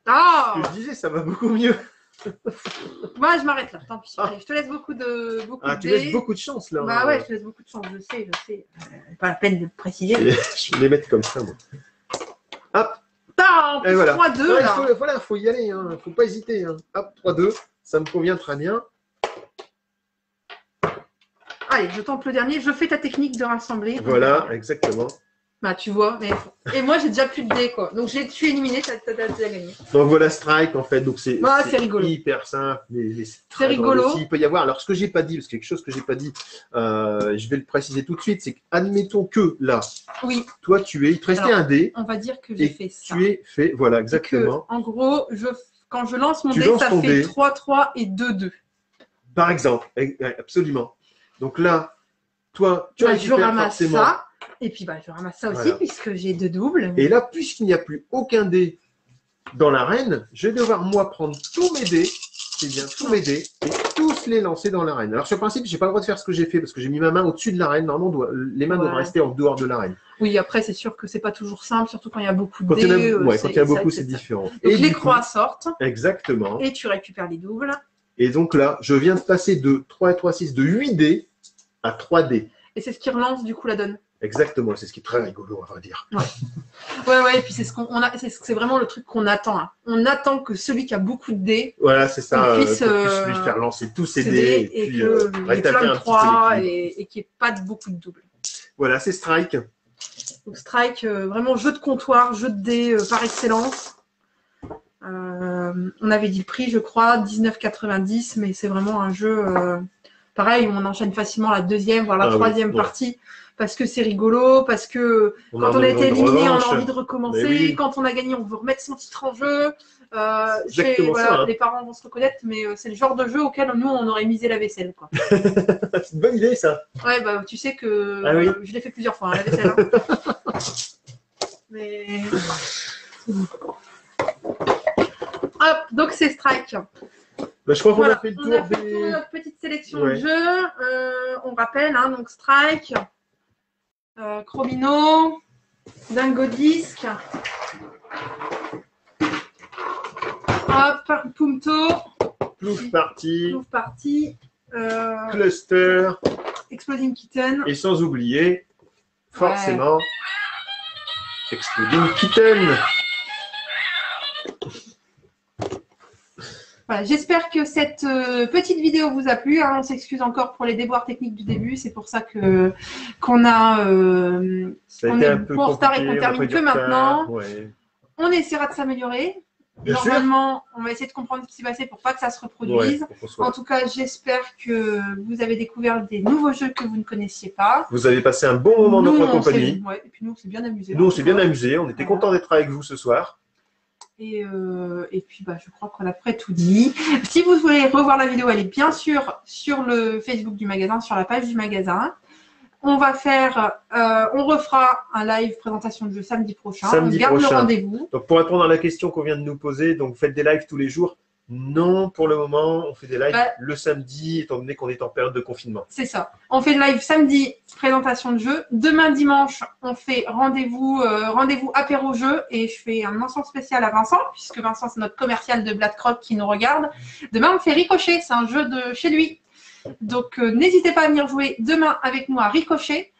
Ah! Je disais, ça va beaucoup mieux. Moi, je m'arrête là. Tant pis. Allez, je te laisse beaucoup de tu laisses beaucoup de chance là. Bah ouais, je te laisse beaucoup de chance. Je sais. Pas la peine de préciser. Je vais les mettre comme ça, moi. Hop. Et voilà. 3-2 là. Il faut y aller. Il ne faut pas hésiter. Hein. Hop, 3-2. Ça me convient très bien. Allez, je tente le dernier. Je fais ta technique de rassembler. Voilà, exactement. Bah, tu vois. Et moi, j'ai déjà plus de dés, quoi. Donc, je suis éliminé. Tu as déjà gagné. Donc, voilà, strike, en fait. Donc, c'est rigolo. Hyper simple. Mais c'est rigolo. Aussi. Il peut y avoir. Alors, ce que j'ai pas dit, parce que quelque chose que j'ai pas dit, je vais le préciser tout de suite, c'est qu'admettons que là, toi, il te restait un dé. On va dire que j'ai fait ça. Tu es fait, voilà, exactement. En gros, quand je lance mon dé, ça fait 3-3 et 2-2. Par exemple, absolument. Donc là, toi, tu je ramasse ça. Et puis, je ramasse ça aussi, puisque j'ai 2 doubles. Et là, puisqu'il n'y a plus aucun dé dans l'arène, je vais devoir, moi, prendre tous mes dés, tous mes dés, et tous les lancer dans l'arène. Alors, sur le principe, je n'ai pas le droit de faire ce que j'ai fait, parce que j'ai mis ma main au-dessus de l'arène. Normalement, les mains doivent rester en dehors de l'arène. Oui, après, c'est sûr que ce n'est pas toujours simple, surtout quand il y a beaucoup de dés. Quand il y a beaucoup, c'est différent. Donc, les croix sortent. Exactement. Et tu récupères les doubles. Et donc là, je viens de passer de 3 et 3, 6, de 8 dés à 3 dés. Et c'est ce qui relance, du coup, la donne. Exactement, c'est ce qui est très rigolo, on va dire. Ouais, et puis c'est vraiment le truc qu'on attend. Hein. On attend que celui qui a beaucoup de dés, voilà, c'est ça, puisse lui faire lancer tous ses dés et puis rétablir un 3 et qu'il n'y ait pas beaucoup de doubles. Voilà, c'est strike. Donc strike, vraiment jeu de comptoir, jeu de dés par excellence. On avait dit le prix, je crois, 19,90, mais c'est vraiment un jeu pareil, on enchaîne facilement la deuxième, voire la troisième partie. Parce que c'est rigolo, parce que quand on a été éliminé, on a envie de recommencer. Quand on a gagné, on veut remettre son titre en jeu. Les parents vont se reconnaître, mais c'est le genre de jeu auquel nous, on aurait misé la vaisselle. C'est une bonne idée, ça. Ouais, tu sais que je l'ai fait plusieurs fois, la vaisselle. Mais... Hop, donc c'est strike. Je crois qu'on a fait le tour. On a fait notre petite sélection de jeux. On rappelle, donc strike. Chromino, Dingo Disc, Punto, Plouf Party, Cluster, Exploding Kitten. Et sans oublier, forcément, Exploding Kitten. Voilà, j'espère que cette petite vidéo vous a plu. On s'excuse encore pour les déboires techniques du début. C'est pour ça qu'on a on est un peu en retard et qu'on termine que maintenant. On essaiera de s'améliorer. Normalement, on va essayer de comprendre ce qui s'est passé pour pas que ça se reproduise. En tout cas, j'espère que vous avez découvert des nouveaux jeux que vous ne connaissiez pas. Vous avez passé un bon moment dans notre compagnie. Et puis nous, on s'est bien amusés. Nous, on s'est bien amusés. On était contents d'être avec vous ce soir. Et puis, je crois qu'on a près tout dit. Si vous voulez revoir la vidéo, elle est bien sûr sur le Facebook du magasin, sur la page du magasin. On refera un live présentation de jeu samedi prochain. On garde le rendez-vous. Donc, pour répondre à la question qu'on vient de nous poser, donc faites des lives tous les jours. Non, pour le moment, on fait des lives le samedi, étant donné qu'on est en période de confinement. C'est ça. On fait le live samedi, présentation de jeu. Demain, dimanche, on fait rendez-vous apéro jeu et je fais un mention spécial à Vincent, puisque Vincent, c'est notre commercial de Black Croc qui nous regarde. Demain, on fait Ricochet, c'est un jeu de chez lui. Donc, n'hésitez pas à venir jouer demain avec nous à Ricochet.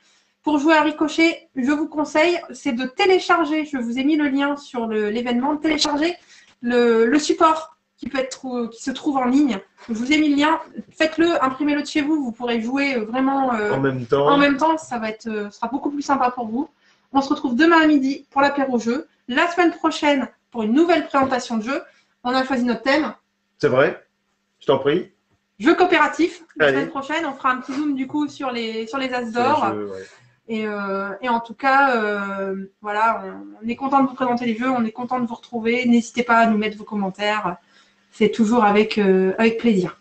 Pour jouer à Ricochet, je vous conseille, c'est de télécharger, je vous ai mis le lien sur l'événement, de télécharger le support qui se trouve en ligne. Je vous ai mis le lien, faites-le, imprimez-le de chez vous, vous pourrez jouer vraiment en même temps. Ça sera beaucoup plus sympa pour vous. On se retrouve demain à midi pour l'apéro jeu. La semaine prochaine, pour une nouvelle présentation de jeu, on a choisi notre thème. C'est vrai, je t'en prie. Jeu coopératif. La semaine prochaine, on fera un petit zoom du coup sur les as d'or. Et en tout cas, voilà, on est content de vous présenter les jeux, on est content de vous retrouver. N'hésitez pas à nous mettre vos commentaires. C'est toujours avec plaisir.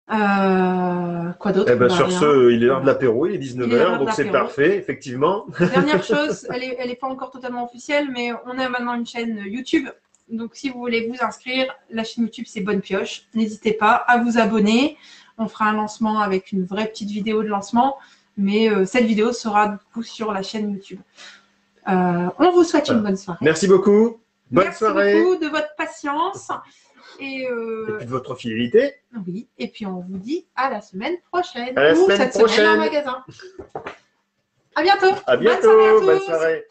Quoi d'autre? Sur ce, il est l'heure de l'apéro, il est 19h, donc c'est parfait, effectivement. Dernière chose, elle est pas encore totalement officielle, mais on a maintenant une chaîne YouTube. Donc, si vous voulez vous inscrire, la chaîne YouTube, c'est Bonne Pioche. N'hésitez pas à vous abonner. On fera un lancement avec une vraie petite vidéo de lancement, mais cette vidéo sera du coup sur la chaîne YouTube. On vous souhaite une bonne soirée. Merci beaucoup. Bonne soirée. Merci beaucoup de votre patience. Et puis de votre fidélité. Oui, et puis on vous dit à la semaine prochaine. À la semaine prochaine. Semaine en magasin. À bientôt. À bientôt. Bonne soirée à tous. Bonne soirée.